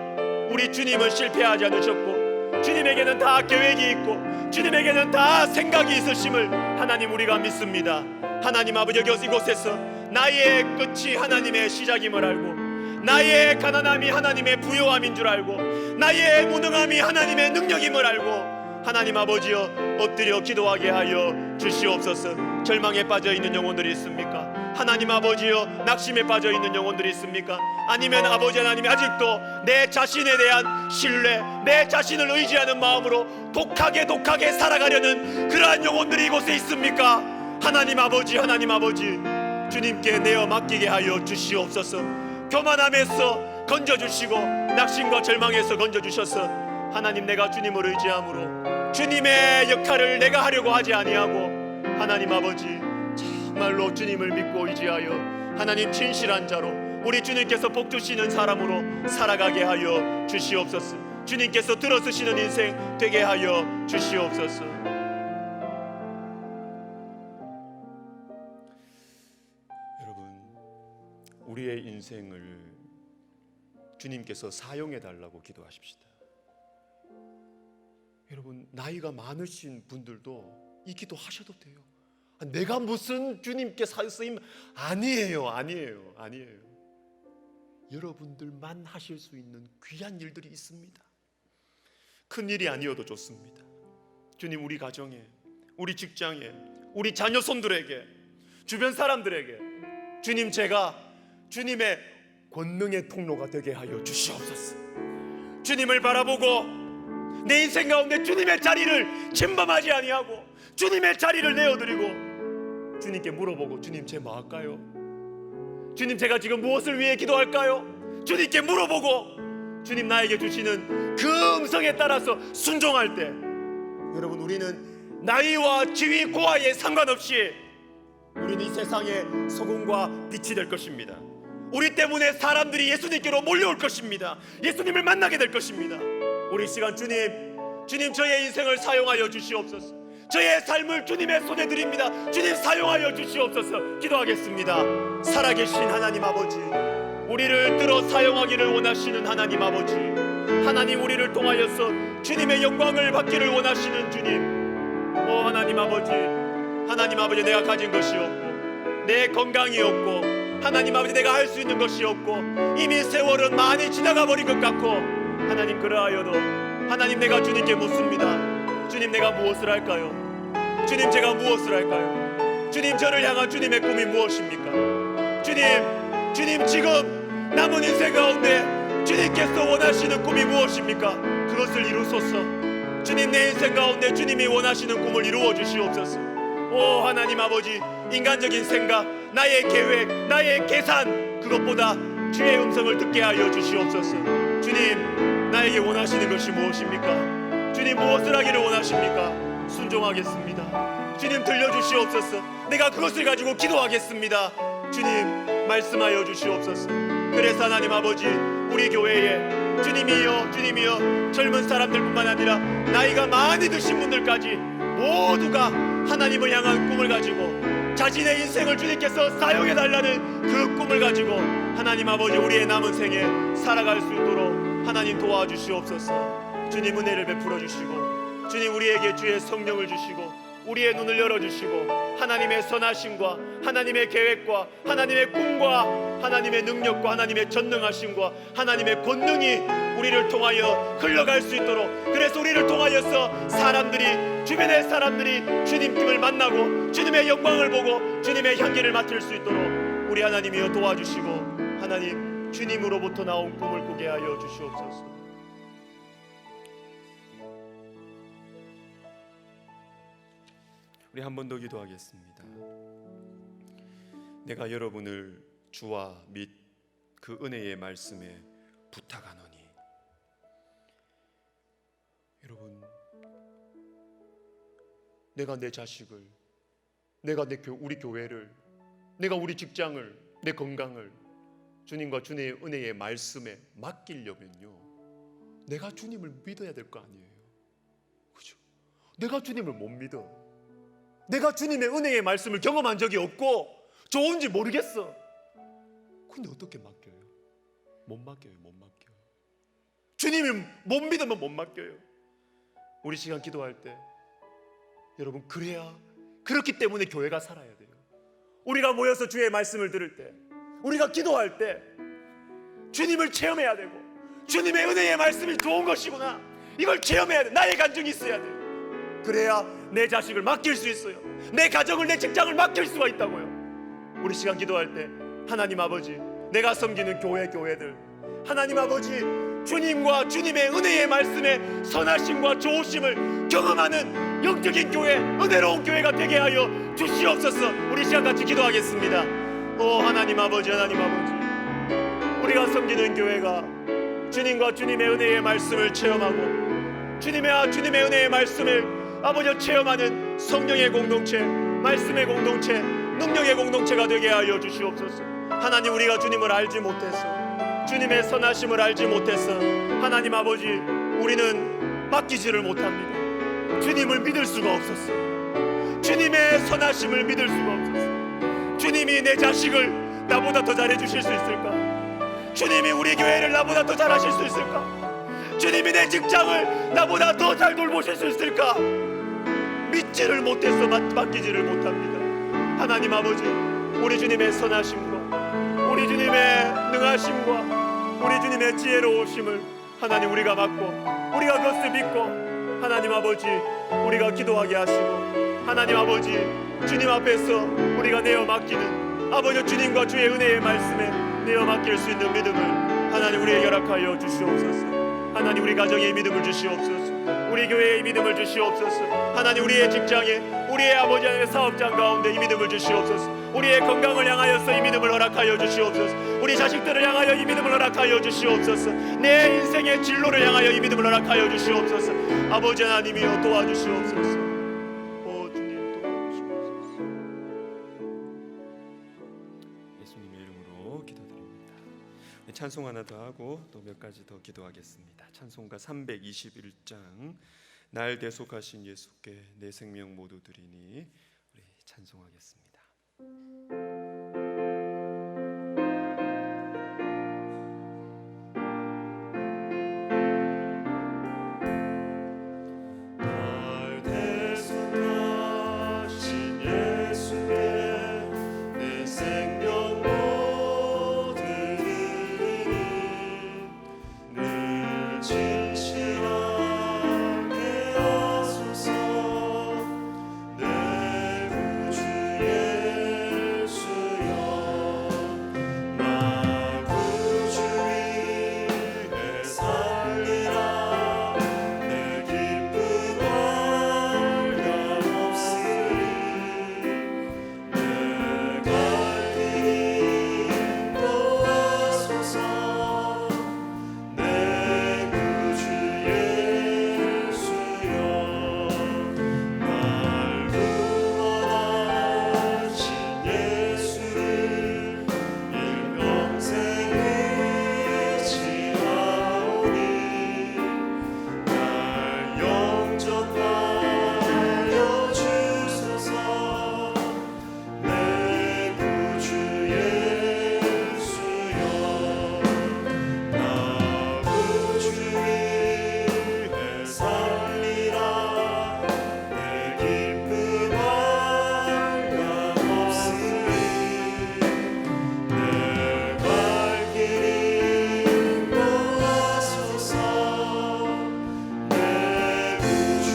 우리 주님은 실패하지 않으셨고 주님에게는 다 계획이 있고 주님에게는 다 생각이 있으심을 하나님 우리가 믿습니다. 하나님 아버지, 이곳에서 나의 끝이 하나님의 시작임을 알고, 나의 가난함이 하나님의 부요함인 줄 알고, 나의 무능함이 하나님의 능력임을 알고, 하나님 아버지여 엎드려 기도하게 하여 주시옵소서. 절망에 빠져있는 영혼들이 있습니까? 하나님 아버지여 낙심에 빠져있는 영혼들이 있습니까? 아니면 아버지 하나님이 아직도 내 자신에 대한 신뢰, 내 자신을 의지하는 마음으로 독하게 살아가려는 그러한 영혼들이 이곳에 있습니까? 하나님 아버지, 주님께 내어 맡기게 하여 주시옵소서. 교만함에서 건져주시고 낙심과 절망에서 건져주셔서 하나님, 내가 주님을 의지함으로 주님의 역할을 내가 하려고 하지 아니하고 하나님 아버지, 정말로 주님을 믿고 의지하여 하나님 진실한 자로 우리 주님께서 복 주시는 사람으로 살아가게 하여 주시옵소서. 주님께서 들어쓰시는 인생 되게 하여 주시옵소서. 우리의 인생을 주님께서 사용해 달라고 기도하십시다. 여러분, 나이가 많으신 분들도 이 기도 하셔도 돼요. 내가 무슨 주님께 쓰임, 아니에요. 여러분들만 하실 수 있는 귀한 일들이 있습니다. 큰 일이 아니어도 좋습니다. 주님, 우리 가정에, 우리 직장에, 우리 자녀 손들에게, 주변 사람들에게 주님, 제가 주님의 권능의 통로가 되게 하여 주시옵소서. 주님을 바라보고 내 인생 가운데 주님의 자리를 침범하지 아니하고 주님의 자리를 내어드리고 주님께 물어보고, 주님, 제 뭐 할까요? 주님, 제가 지금 무엇을 위해 기도할까요? 주님께 물어보고 주님 나에게 주시는 그 음성에 따라서 순종할 때, 여러분, 우리는 나이와 지위 고하에 상관없이 우리는 이 세상의 소금과 빛이 될 것입니다. 우리 때문에 사람들이 예수님께로 몰려올 것입니다. 예수님을 만나게 될 것입니다. 우리 시간 주님 저의 인생을 사용하여 주시옵소서. 저의 삶을 주님의 손에 드립니다. 주님 사용하여 주시옵소서. 기도하겠습니다. 살아계신 하나님 아버지, 우리를 들어 사용하기를 원하시는 하나님 아버지, 하나님 우리를 통하여서 주님의 영광을 받기를 원하시는 주님, 하나님 아버지 내가 가진 것이 없고 내 건강이 없고 하나님 아버지 내가 할 수 있는 것이 없고 이미 세월은 많이 지나가 버린 것 같고 하나님 그러하여도 하나님 내가 주님께 묻습니다. 주님 내가 무엇을 할까요? 주님 제가 무엇을 할까요? 주님 저를 향한 주님의 꿈이 무엇입니까? 주님 지금 남은 인생 가운데 주님께서 원하시는 꿈이 무엇입니까? 그것을 이루소서. 주님 내 인생 가운데 주님이 원하시는 꿈을 이루어 주시옵소서. 하나님 아버지, 인간적인 생각, 나의 계획, 나의 계산, 그것보다 주의 음성을 듣게 하여 주시옵소서. 주님 나에게 원하시는 것이 무엇입니까? 주님 무엇을 하기를 원하십니까? 순종하겠습니다. 주님 들려주시옵소서. 내가 그것을 가지고 기도하겠습니다. 주님 말씀하여 주시옵소서. 그래서 하나님 아버지, 우리 교회에 주님이여 젊은 사람들뿐만 아니라 나이가 많이 드신 분들까지 모두가 하나님을 향한 꿈을 가지고 자신의 인생을 주님께서 사용해달라는 그 꿈을 가지고 하나님 아버지 우리의 남은 생에 살아갈 수 있도록 하나님 도와주시옵소서. 주님 은혜를 베풀어 주시고 주님 우리에게 주의 성령을 주시고 우리의 눈을 열어주시고 하나님의 선하심과 하나님의 계획과 하나님의 꿈과 하나님의 능력과 하나님의 전능하심과 하나님의 권능이 우리를 통하여 흘러갈 수 있도록, 그래서 우리를 통하여서 주변의 사람들이 주님을 만나고 주님의 영광을 보고 주님의 향기를 맡을 수 있도록 우리 하나님이여 도와주시고 하나님 주님으로부터 나온 꿈을 꾸게 하여 주시옵소서.
우리 한 번 더 기도하겠습니다. 내가 여러분을 주와 및 그 은혜의 말씀에 부탁하노니. 여러분,
내가 내 자식을, 내가 우리 교회를, 내가 우리 직장을, 내 건강을 주님과 주님의 은혜의 말씀에 맡기려면요, 내가 주님을 믿어야 될 거 아니에요. 그죠? 내가 주님을 못 믿어. 내가 주님의 은혜의 말씀을 경험한 적이 없고 좋은지 모르겠어. 근데 어떻게 맡겨요? 못 맡겨요. 주님이 못 믿으면 못 맡겨요. 우리 시간 기도할 때 여러분, 그렇기 때문에 교회가 살아야 돼요. 우리가 모여서 주의 말씀을 들을 때, 우리가 기도할 때 주님을 체험해야 되고, 주님의 은혜의 말씀이 좋은 것이구나, 이걸 체험해야 돼. 나의 간증이 있어야 돼요. 그래야 내 자식을 맡길 수 있어요. 내 가정을, 내 직장을 맡길 수가 있다고요. 우리 시간 기도할 때 하나님 아버지, 내가 섬기는 교회들, 하나님 아버지, 주님과 주님의 은혜의 말씀에 선하심과 좋으심을 경험하는 영적인 교회, 은혜로운 교회가 되게 하여 주시옵소서. 우리 시간 같이 기도하겠습니다. 하나님 아버지, 우리가 섬기는 교회가 주님과 주님의 은혜의 말씀을 체험하고 주님의 은혜의 말씀을 아버지 체험하는 성령의 공동체, 말씀의 공동체, 능력의 공동체가 되게 하여 주시옵소서. 하나님, 우리가 주님을 알지 못해서, 주님의 선하심을 알지 못해서 하나님 아버지, 우리는 맡기지를 못합니다. 주님을 믿을 수가 없었어. 주님의 선하심을 믿을 수가 없었어. 주님이 내 자식을 나보다 더 잘해 주실 수 있을까? 주님이 우리 교회를 나보다 더 잘하실 수 있을까? 주님이 내 직장을 나보다 더 잘 돌보실 수 있을까? 믿지를 못해서 맡기지를 못합니다. 하나님 아버지, 우리 주님의 선하심과 우리 주님의 능하심과 우리 주님의 지혜로우심을 하나님 우리가 맡고, 우리가 그것을 믿고 하나님 아버지, 우리가 기도하게 하시고 하나님 아버지, 주님 앞에서 우리가 내어 맡기는 아버지 주님과 주의 은혜의 말씀에 내어 맡길 수 있는 믿음을 하나님 우리에게 허락하여 주시옵소서. 하나님, 우리 가정에 이 믿음을 주시옵소서. 우리 교회에 이 믿음을 주시옵소서. 하나님, 우리의 직장에, 우리의 아버지 하나님의 사업장 가운데 이 믿음을 주시옵소서. 우리의 건강을 향하여서 이 믿음을 허락하여 주시옵소서. 우리 자식들을 향하여 이 믿음을 허락하여 주시옵소서. 내 인생의 진로를 향하여 이 믿음을 허락하여 주시옵소서. 아버지 하나님이여 도와주시옵소서.
찬송 하나 더 하고 또 몇 가지 더 기도하겠습니다. 찬송가 321장 날 대속하신 예수께 내 생명 모두 드리니 우리 찬송하겠습니다.
날 대속하신 예수께 내 생명 모두 드리니 늘 진실하게 하소서. 내 구주 예수여 나 구주 위에 살리라. 내 기쁨 한량없으리. 내 갈 길 인도하소서. 내 구주 예수여 날 구원하신 예수를 일평생 의지하오니 날 영접하여 주소서. 내 구주 예수여 나 구주 위에 살리라. 내 기쁨 한량없으리. 내 갈 길 인도하소서. 내 구주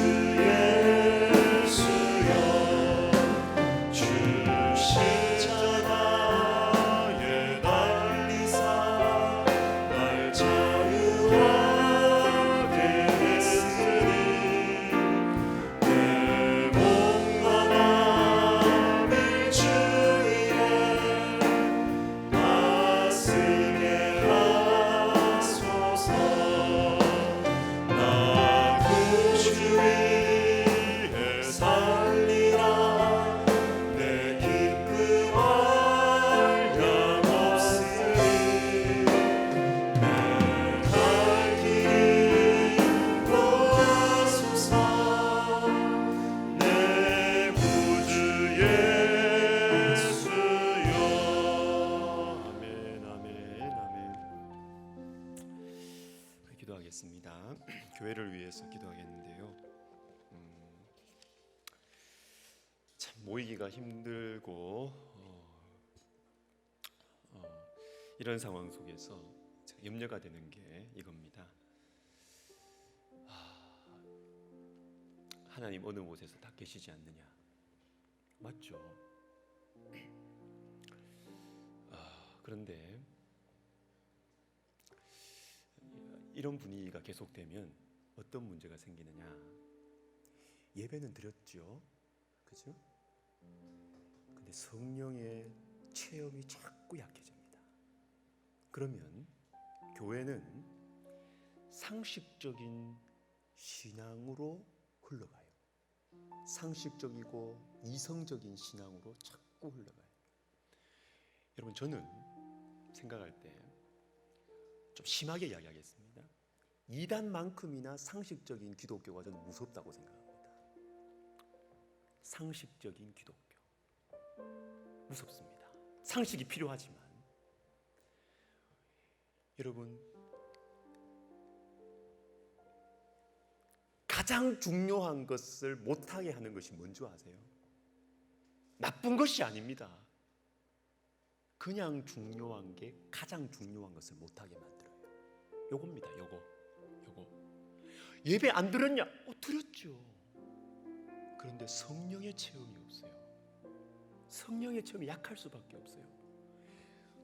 예수여 주 십자가에 달리사 날 자유하게 했으니 내 몸과 맘을 주 위에 다스리게 하소서. 나 구주 위에 살리라. 내 기쁨 한량없으리. 내 갈 길 인도하소서. 내 구주 예수여. 아멘 아멘 아멘.
기도하겠습니다. 교회를 위해서 기도하겠는데요. 참 모이기가 힘들고 이런 상황 속에서 제가 염려가 되는 게 이겁니다. 하나님 어느 곳에서 다 계시지 않느냐? 맞죠? 그런데 이런 분위기가 계속되면 어떤 문제가 생기느냐? 예배는 드렸죠, 그죠? 근데 성령의 체험이 자꾸 약해집니다. 그러면 교회는 상식적인 신앙으로 흘러가요. 상식적이고 이성적인 신앙으로 자꾸 흘러가요. 여러분, 저는 생각할 때 좀 심하게 이야기하겠습니다. 이단만큼이나 상식적인 기독교가 저는 무섭다고 생각합니다. 상식적인 기독교 무섭습니다. 상식이 필요하지만 여러분, 가장 중요한 것을 못하게 하는 것이 뭔지 아세요? 나쁜 것이 아닙니다. 그냥 중요한 게 가장 중요한 것을 못하게 만들어요. 요겁니다. 요거 예배 안 드렸냐? 드렸죠. 그런데 성령의 체험이 없어요. 성령의 체험이 약할 수밖에 없어요.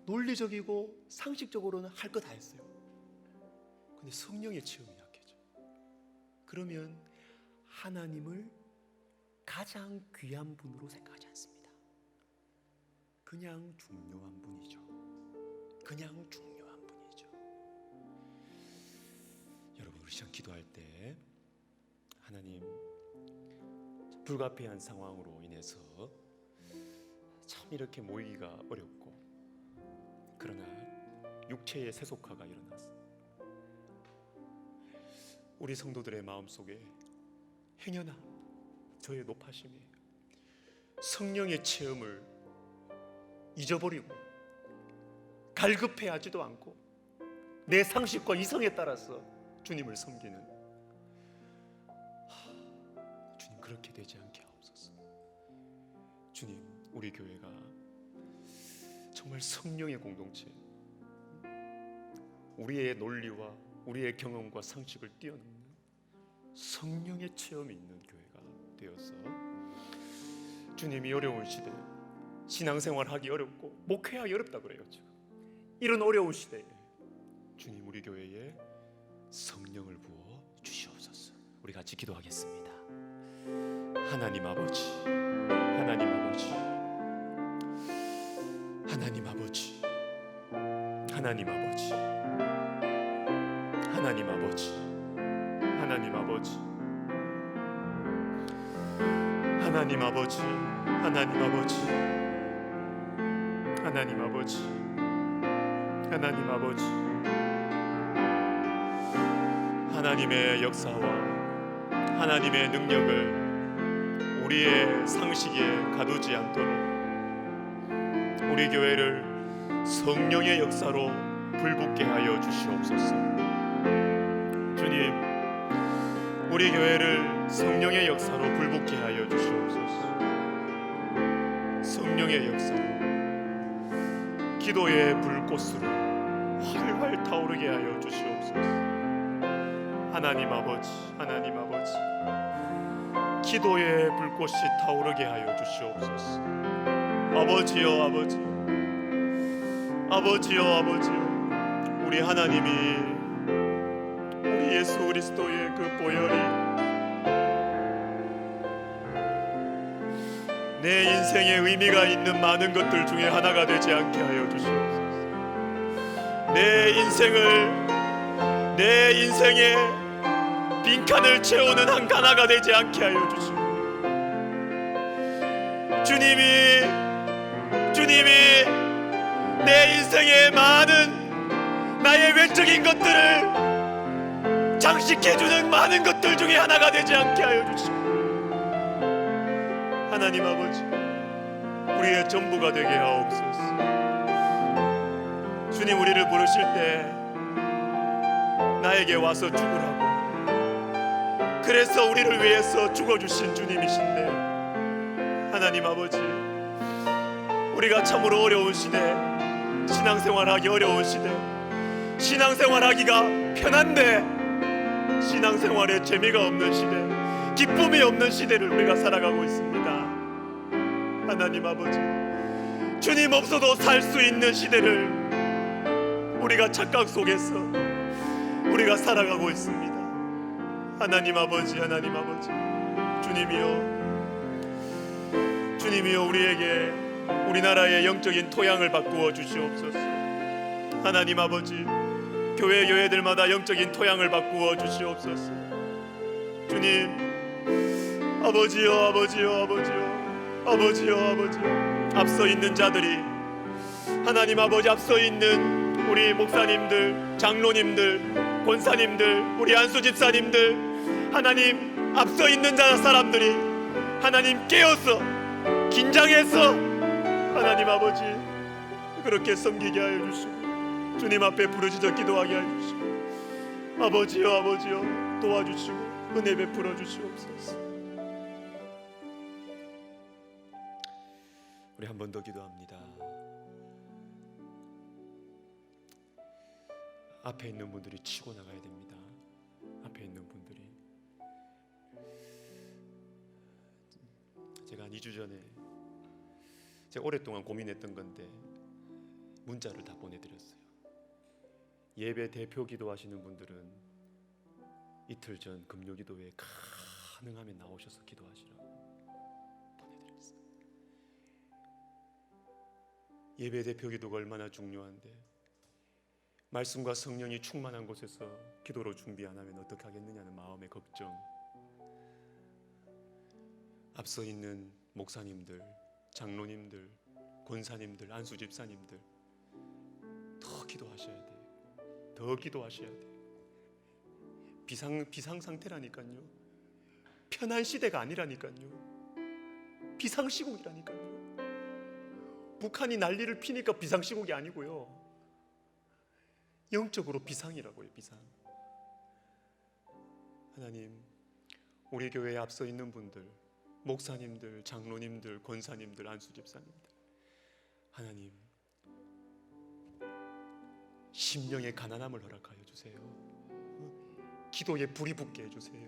논리적이고 상식적으로는 할 거 다 했어요. 근데 성령의 체험이 약해져. 그러면 하나님을 가장 귀한 분으로 생각하지 않습니다. 그냥 중요한 분이죠. 그냥 중요한 분이죠. 여러분, 우리 시간 기도할 때 하나님, 불가피한 상황으로 인해서 참 이렇게 모이기가 어렵고, 그러나
육체의 세속화가 일어났어. 우리 성도들의 마음속에 행여나 저의 높아심이 성령의 체험을 잊어버리고 갈급해하지도 않고 내 상식과 이성에 따라서 주님을 섬기는, 주님 그렇게 되지 않게 하옵소서. 주님, 우리 교회가 정말 성령의 공동체, 우리의 논리와 우리의 경험과 상식을 뛰어넘는 성령의 체험이 있는 교회가 되어서 주님이 어려운 시대, 신앙생활 하기 어렵고 목회하기 어렵다 그래요. 지금 이런 어려운 시대에 주님 우리 교회에 성령을 부어 주시옵소서. 우리 같이 기도하겠습니다. 하나님 아버지, 하나님 아버지, 하나님 아버지, 하나님 아버지, 하나님 아버지, 하나님 아버지, 하나님 아버지, 하나님 아버지, 하나님 아버지, 하나님 아버지, 하나님의 역사와 하나님의 능력을 우리의 상식에 가두지 않도록 우리 교회를 성령의 역사로 불붙게 하여 주시옵소서. 주님, 우리 교회를 성령의 역사로 불붙게 하여 주시옵소서. 성령의 역사로, 기도의 불꽃으로 활활 타오르게 하여 주시옵소서. 하나님 아버지, 하나님 아버지, 기도의 불꽃이 타오르게 하여 주시옵소서. 아버지여, 아버지, 아버지여, 아버지여, 우리 하나님이 우리 예수 그리스도의 그 보혈이 내 인생에 의미가 있는 많은 것들 중에 하나가 되지 않게 하여 주시옵소서. 내 인생에 빈칸을 채우는 한 가나가 되지 않게 하여 주시옵소서. 주님이 내 인생의 많은 나의 외적인 것들을 장식해주는 많은 것들 중에 하나가 되지 않게 하여 주시옵소서. 하나님 아버지, 우리의 전부가 되게 하옵소서. 주님, 우리를 부르실 때 나에게 와서 죽으라고, 그래서 우리를 위해서 죽어주신 주님이신데, 하나님 아버지, 우리가 참으로 어려운 시대, 신앙생활하기 어려운 시대, 신앙생활하기가 편한데 신앙생활에 재미가 없는 시대, 기쁨이 없는 시대를 우리가 살아가고 있습니다. 하나님 아버지, 주님 없어도 살 수 있는 시대를 우리가 착각 속에서 우리가 살아가고 있습니다. 하나님 아버지, 하나님 아버지, 주님이여 우리에게 우리나라의 영적인 토양을 바꾸어 주시옵소서. 하나님 아버지, 교회들마다 영적인 토양을 바꾸어 주시옵소서. 주님, 아버지여, 아버지여, 아버지여, 아버지여, 아버지여, 앞서 있는 자들이, 하나님 아버지, 앞서 있는 우리 목사님들, 장로님들, 권사님들, 우리 안수 집사님들, 하나님 앞서 있는 사람들이 하나님 깨어서 긴장해서 하나님 아버지 그렇게 섬기게 하여 주시고 주님 앞에 부르짖어 기도하게 하여 주시고, 아버지여, 아버지여, 도와주시고 은혜 베풀어 주시옵소서. 우리 한 번 더 기도합니다. 앞에 있는 분들이 치고 나가야 됩니다. 앞에 있는 분들이, 제가 한 2주 전에 제가 오랫동안 고민했던 건데 문자를 다 보내드렸어요. 예배 대표 기도하시는 분들은 이틀 전 금요기도회에 가능하면 나오셔서 기도하시라고 보내드렸어요. 예배 대표 기도가 얼마나 중요한데, 말씀과 성령이 충만한 곳에서 기도로 준비 안 하면 어떻게 하겠느냐는 마음의 걱정, 앞서 있는 목사님들, 장로님들, 권사님들, 안수 집사님들 더 기도하셔야 돼요. 더 기도하셔야 돼요. 비상 상태라니까요. 편한 시대가 아니라니까요. 비상시국이라니까요. 북한이 난리를 피니까 비상시국이 아니고요, 영적으로 비상이라고요. 비상. 하나님, 우리 교회에 앞서 있는 분들, 목사님들, 장로님들, 권사님들, 안수집사님들, 하나님 심령의 가난함을 허락하여 주세요. 기도에 불이 붙게 해주세요.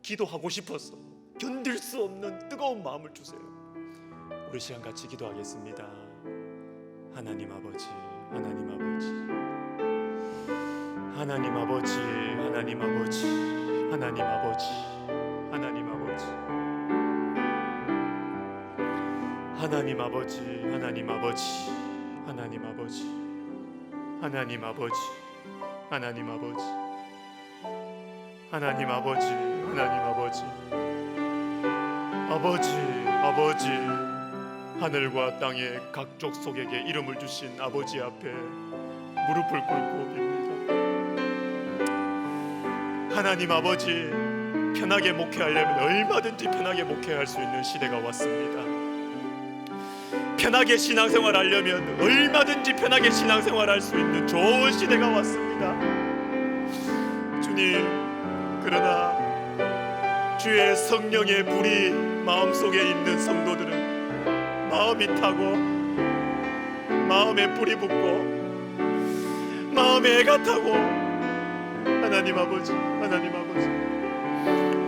기도하고 싶어서 견딜 수 없는 뜨거운 마음을 주세요. 우리 시간 같이 기도하겠습니다. 하나님 아버지, 하나님 아버지, 하나님 아버지, 하나님 아버지, 하나님 아버지, 하나님 아버지, 하나님 아버지, 하나님 아버지, 하나님 아버지, 하나님 아버지, 하나님 아버지, 하나님 아버지, 하나님 아버지, 아버지, 아버지, 하늘과 땅의 각 족속에게 이름을 주신 아버지 앞에 무릎을 꿇고 빕니다. 하나님 아버지, 편하게 목회하려면 얼마든지 편하게 목회할 수 있는 시대가 왔습니다. 편하게 신앙생활 하려면 얼마든지 편하게 신앙생활 할 수 있는 좋은 시대가 왔습니다. 주님, 그러나 주의 성령의 불이 마음속에 있는 성도들은 마음이 타고 마음에 불이 붙고 마음에 애가 타고, 하나님 아버지, 하나님 아버지,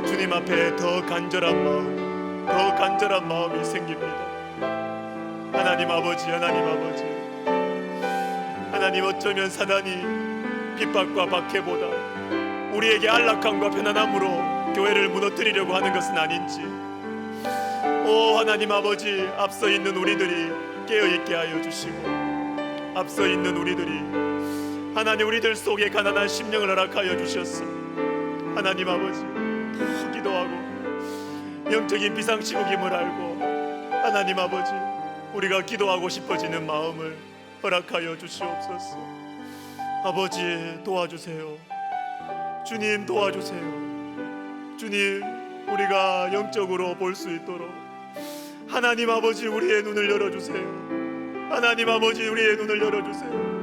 주님 앞에 더 간절한 마음, 더 간절한 마음이 생깁니다. 하나님 아버지, 하나님 아버지, 하나님, 어쩌면 사단이 핍박과 박해보다 우리에게 안락함과 편안함으로 교회를 무너뜨리려고 하는 것은 아닌지, 오 하나님 아버지, 앞서 있는 우리들이 깨어있게 하여 주시고, 앞서 있는 우리들이, 하나님, 우리들 속에 가난한 심령을 허락하여 주셨어. 하나님 아버지, 더 기도하고 영적인 비상시국임을 알고, 하나님 아버지, 우리가 기도하고 싶어지는 마음을 허락하여 주시옵소서. 아버지, 도와주세요. 주님, 도와주세요. 주님, 우리가 영적으로 볼 수 있도록 하나님 아버지, 우리의 눈을 열어주세요. 하나님 아버지, 우리의 눈을 열어주세요.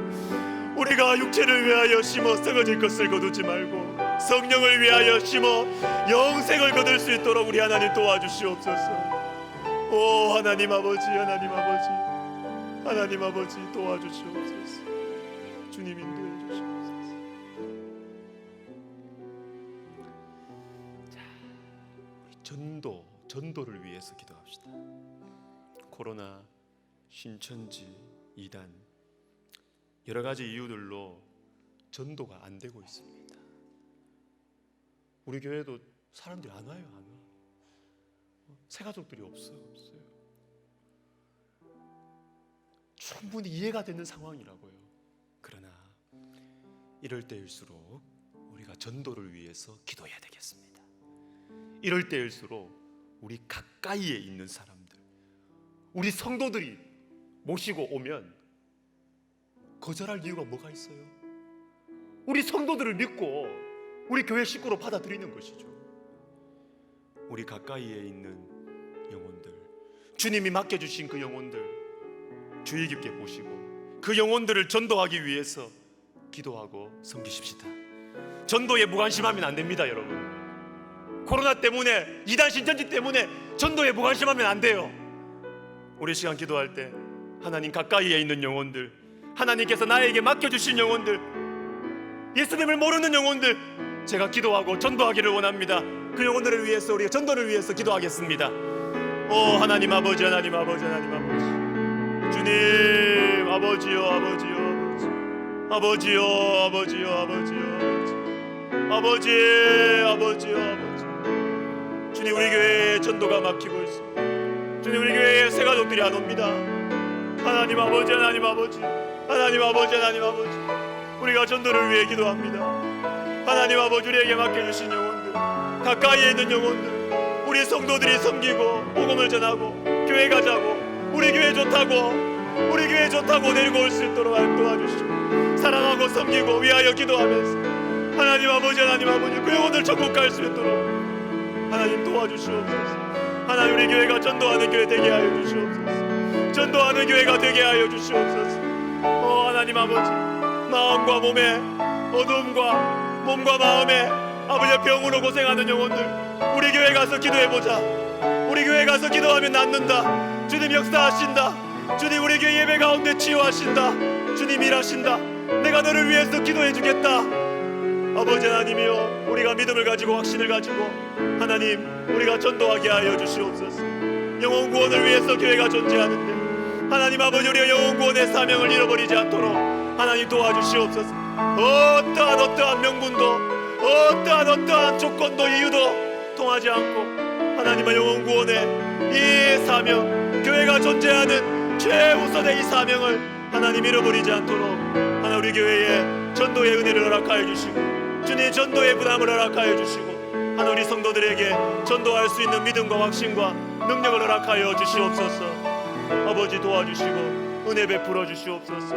우리가 육체를 위하여 심어 썩어질 것을 거두지 말고 성령을 위하여 심어 영생을 거둘 수 있도록 우리 하나님 도와주시옵소서. 오 하나님 아버지, 하나님 아버지, 하나님 아버지, 도와주시옵소서. 주님, 인도해 주시옵소서. 자, 우리 전도를 위해서 기도합시다. 코로나, 신천지, 이단, 여러 가지 이유들로 전도가 안 되고 있습니다. 우리 교회도 사람들이 안 와요, 안 와. 새가족들이 없어요. 충분히 이해가 되는 상황이라고요. 그러나 이럴 때일수록 우리가 전도를 위해서 기도해야 되겠습니다. 이럴 때일수록 우리 가까이에 있는 사람들, 우리 성도들이 모시고 오면 거절할 이유가 뭐가 있어요? 우리 성도들을 믿고 우리 교회 식구로 받아들이는 것이죠. 우리 가까이에 있는 영혼들, 주님이 맡겨주신 그 영혼들 주의 깊게 보시고 그 영혼들을 전도하기 위해서 기도하고 섬기십시다. 전도에 무관심하면 안 됩니다, 여러분. 코로나 때문에, 이단 신천지 때문에 전도에 무관심하면 안 돼요. 우리 시간 기도할 때 하나님 가까이에 있는 영혼들, 하나님께서 나에게 맡겨주신 영혼들, 예수님을 모르는 영혼들, 제가 기도하고 전도하기를 원합니다. 그 영혼들을 위해서, 우리가 전도를 위해서 기도하겠습니다. 오 하나님 아버지, 하나님 아버지, 하나님 아버지, 주님, 아버지요, 아버지요, 아버지요, 아버지요, 아버지요, 아버지, 아버지요, 아버지. 주님, 우리 교회에 전도가 막히고 있습니다. 주님, 우리 교회에 새 가족들이 안 옵니다. 하나님 아버지, 하나님 아버지, 하나님 아버지, 하나님 아버지, 우리가 전도를 위해 기도합니다. 하나님 아버지, 우리에게 맡겨주신 영혼들, 가까이에 있는 영혼들, 우리 성도들이 섬기고 복음을 전하고 교회 가자고, 우리 교회 좋다고 우리 교회 좋다고 데리고 올 수 있도록 도와주시고, 사랑하고 섬기고 위하여 기도하면서 하나님 아버지, 하나님 아버지, 그 영혼들 천국 갈 수 있도록 하나님 도와주시옵소서. 하나님, 우리 교회가 전도하는 교회 되게 하여 주시옵소서. 전도하는 교회가 되게 하여 주시옵소서. 하나님 아버지, 마음과 몸에 어둠과 몸과 마음에 아버지 병으로 고생하는 영혼들, 우리 교회 가서 기도해보자. 우리 교회 가서 기도하면 낫는다. 주님 역사하신다. 주님 우리 교회 예배 가운데 치유하신다. 주님 일하신다. 내가 너를 위해서 기도해주겠다. 아버지 하나님이여, 우리가 믿음을 가지고 확신을 가지고 하나님, 우리가 전도하게 하여 주시옵소서. 영혼 구원을 위해서 교회가 존재하는데 하나님 아버지, 우리가 영혼 구원의 사명을 잃어버리지 않도록 하나님 도와주시옵소서. 어떠한 명분도, 어떠한 조건도, 이유도 통하지 않고 하나님의 영혼 구원의 이 사명, 교회가 존재하는 최우선의 이 사명을 하나님 잃어버리지 않도록 하나님, 우리 교회에 전도의 은혜를 허락하여 주시고, 주님 전도의 부담을 허락하여 주시고, 하나님 우리 성도들에게 전도할 수 있는 믿음과 확신과 능력을 허락하여 주시옵소서. 아버지 도와주시고 은혜 베풀어 주시옵소서.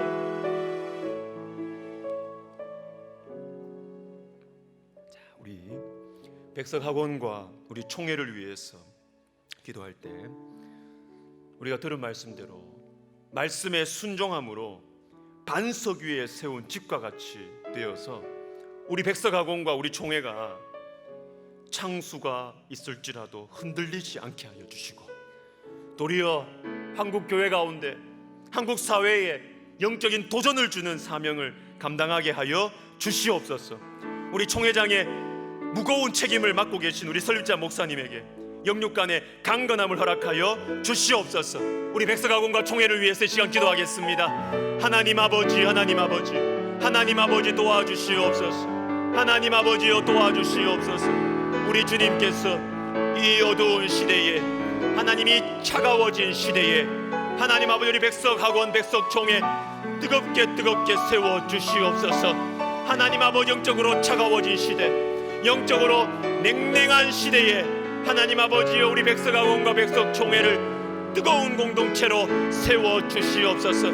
우리 백석학원과 우리 총회를 위해서 기도할 때 우리가 들은 말씀대로 말씀의 순종함으로 반석 위에 세운 집과 같이 되어서 우리 백석학원과 우리 총회가 창수가 있을지라도 흔들리지 않게 하여 주시고, 도리어 한국 교회 가운데 한국 사회에 영적인 도전을 주는 사명을 감당하게 하여 주시옵소서. 우리 총회장의 무거운 책임을 맡고 계신 우리 설립자 목사님에게 영육간의 강건함을 허락하여 주시옵소서. 우리 백석학원과 총회를 위해서 시간 기도하겠습니다. 하나님 아버지, 하나님 아버지, 하나님 아버지 도와주시옵소서. 하나님 아버지여 도와주시옵소서. 우리 주님께서 이 어두운 시대에, 하나님이 차가워진 시대에 하나님 아버지, 우리 백석학원 백석총회 뜨겁게 세워주시옵소서. 하나님 아버지, 영적으로 차가워진 시대, 영적으로 냉랭한 시대에 하나님 아버지여, 우리 백석학원과 백석총회를 뜨거운 공동체로 세워주시옵소서.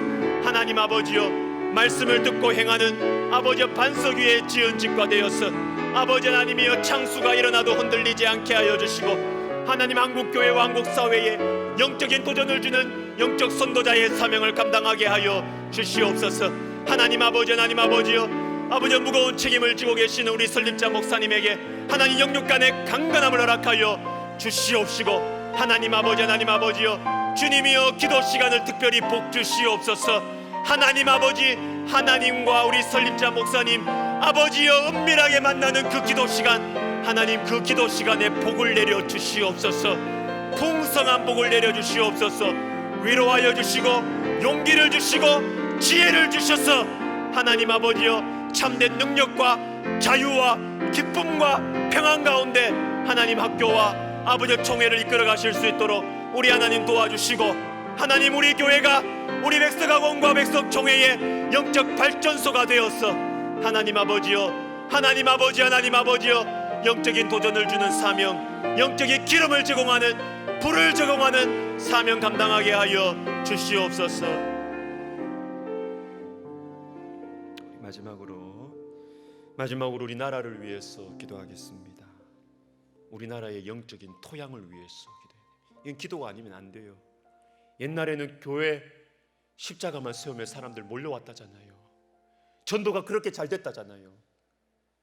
하나님 아버지여, 말씀을 듣고 행하는 아버지 반석 위에 지은 집과 되어서 아버지 하나님이여, 창수가 일어나도 흔들리지 않게 하여 주시고, 하나님 한국교회와 한국사회에 영적인 도전을 주는 영적 선도자의 사명을 감당하게 하여 주시옵소서. 하나님 아버지, 하나님 아버지여, 아버지 무거운 책임을 지고 계시는 우리 설립자 목사님에게 하나님 영육간의 강건함을 허락하여 주시옵시고, 하나님 아버지, 하나님 아버지여, 주님이여 기도 시간을 특별히 복 주시옵소서. 하나님 아버지, 하나님과 우리 설립자 목사님 아버지여 은밀하게 만나는 그 기도 시간, 하나님 그 기도 시간에 복을 내려 주시옵소서. 풍성한 복을 내려 주시옵소서. 위로하여 주시고 용기를 주시고 지혜를 주셔서 하나님 아버지여, 참된 능력과 자유와 기쁨과 평안 가운데 하나님 학교와 아버지 총회를 이끌어 가실 수 있도록 우리 하나님 도와주시고, 하나님 우리 교회가 우리 백석학원과 백석총회의 영적 발전소가 되어서 하나님 아버지여, 하나님 아버지, 하나님 아버지여, 영적인 도전을 주는 사명, 영적인 기름을 제공하는, 불을 제공하는 사명 감당하게 하여 주시옵소서. 마지막으로 우리 나라를 위해서 기도하겠습니다. 우리나라의 영적인 토양을 위해서 기도해요. 이건 기도가 아니면 안 돼요. 옛날에는 교회 십자가만 세우며 사람들 몰려왔다잖아요. 전도가 그렇게 잘 됐다잖아요.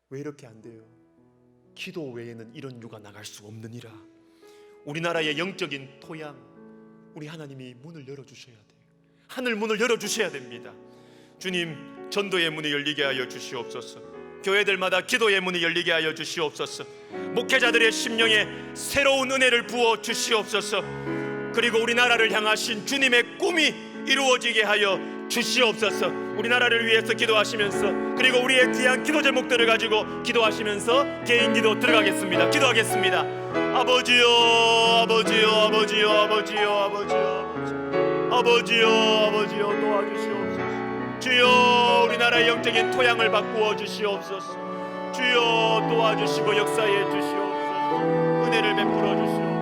왜 이렇게 안 돼요? 기도 외에는 이런 유가 나갈 수 없느니라. 우리나라의 영적인 토양, 우리 하나님이 문을 열어주셔야 돼요. 하늘 문을 열어주셔야 됩니다. 주님, 전도의 문이 열리게 하여 주시옵소서. 교회들마다 기도의 문이 열리게 하여 주시옵소서. 목회자들의 심령에 새로운 은혜를 부어 주시옵소서. 그리고 우리나라를 향하신 주님의 꿈이 이루어지게 하여 주시옵소서. 우리나라를 위해서 기도하시면서, 그리고 우리의 귀한 기도 제목들을 가지고 기도하시면서 개인 기도 들어가겠습니다. 기도하겠습니다. 아버지요, 아버지요, 아버지요, 아버지요, 아버지요, 아버지요, 아버지요, 도와주시옵소서. 주여, 우리나라의 영적인 토양을 바꾸어 주시옵소서. 주여, 도와주시고 역사해 주시옵소서. 은혜를 베풀어 주시옵소서.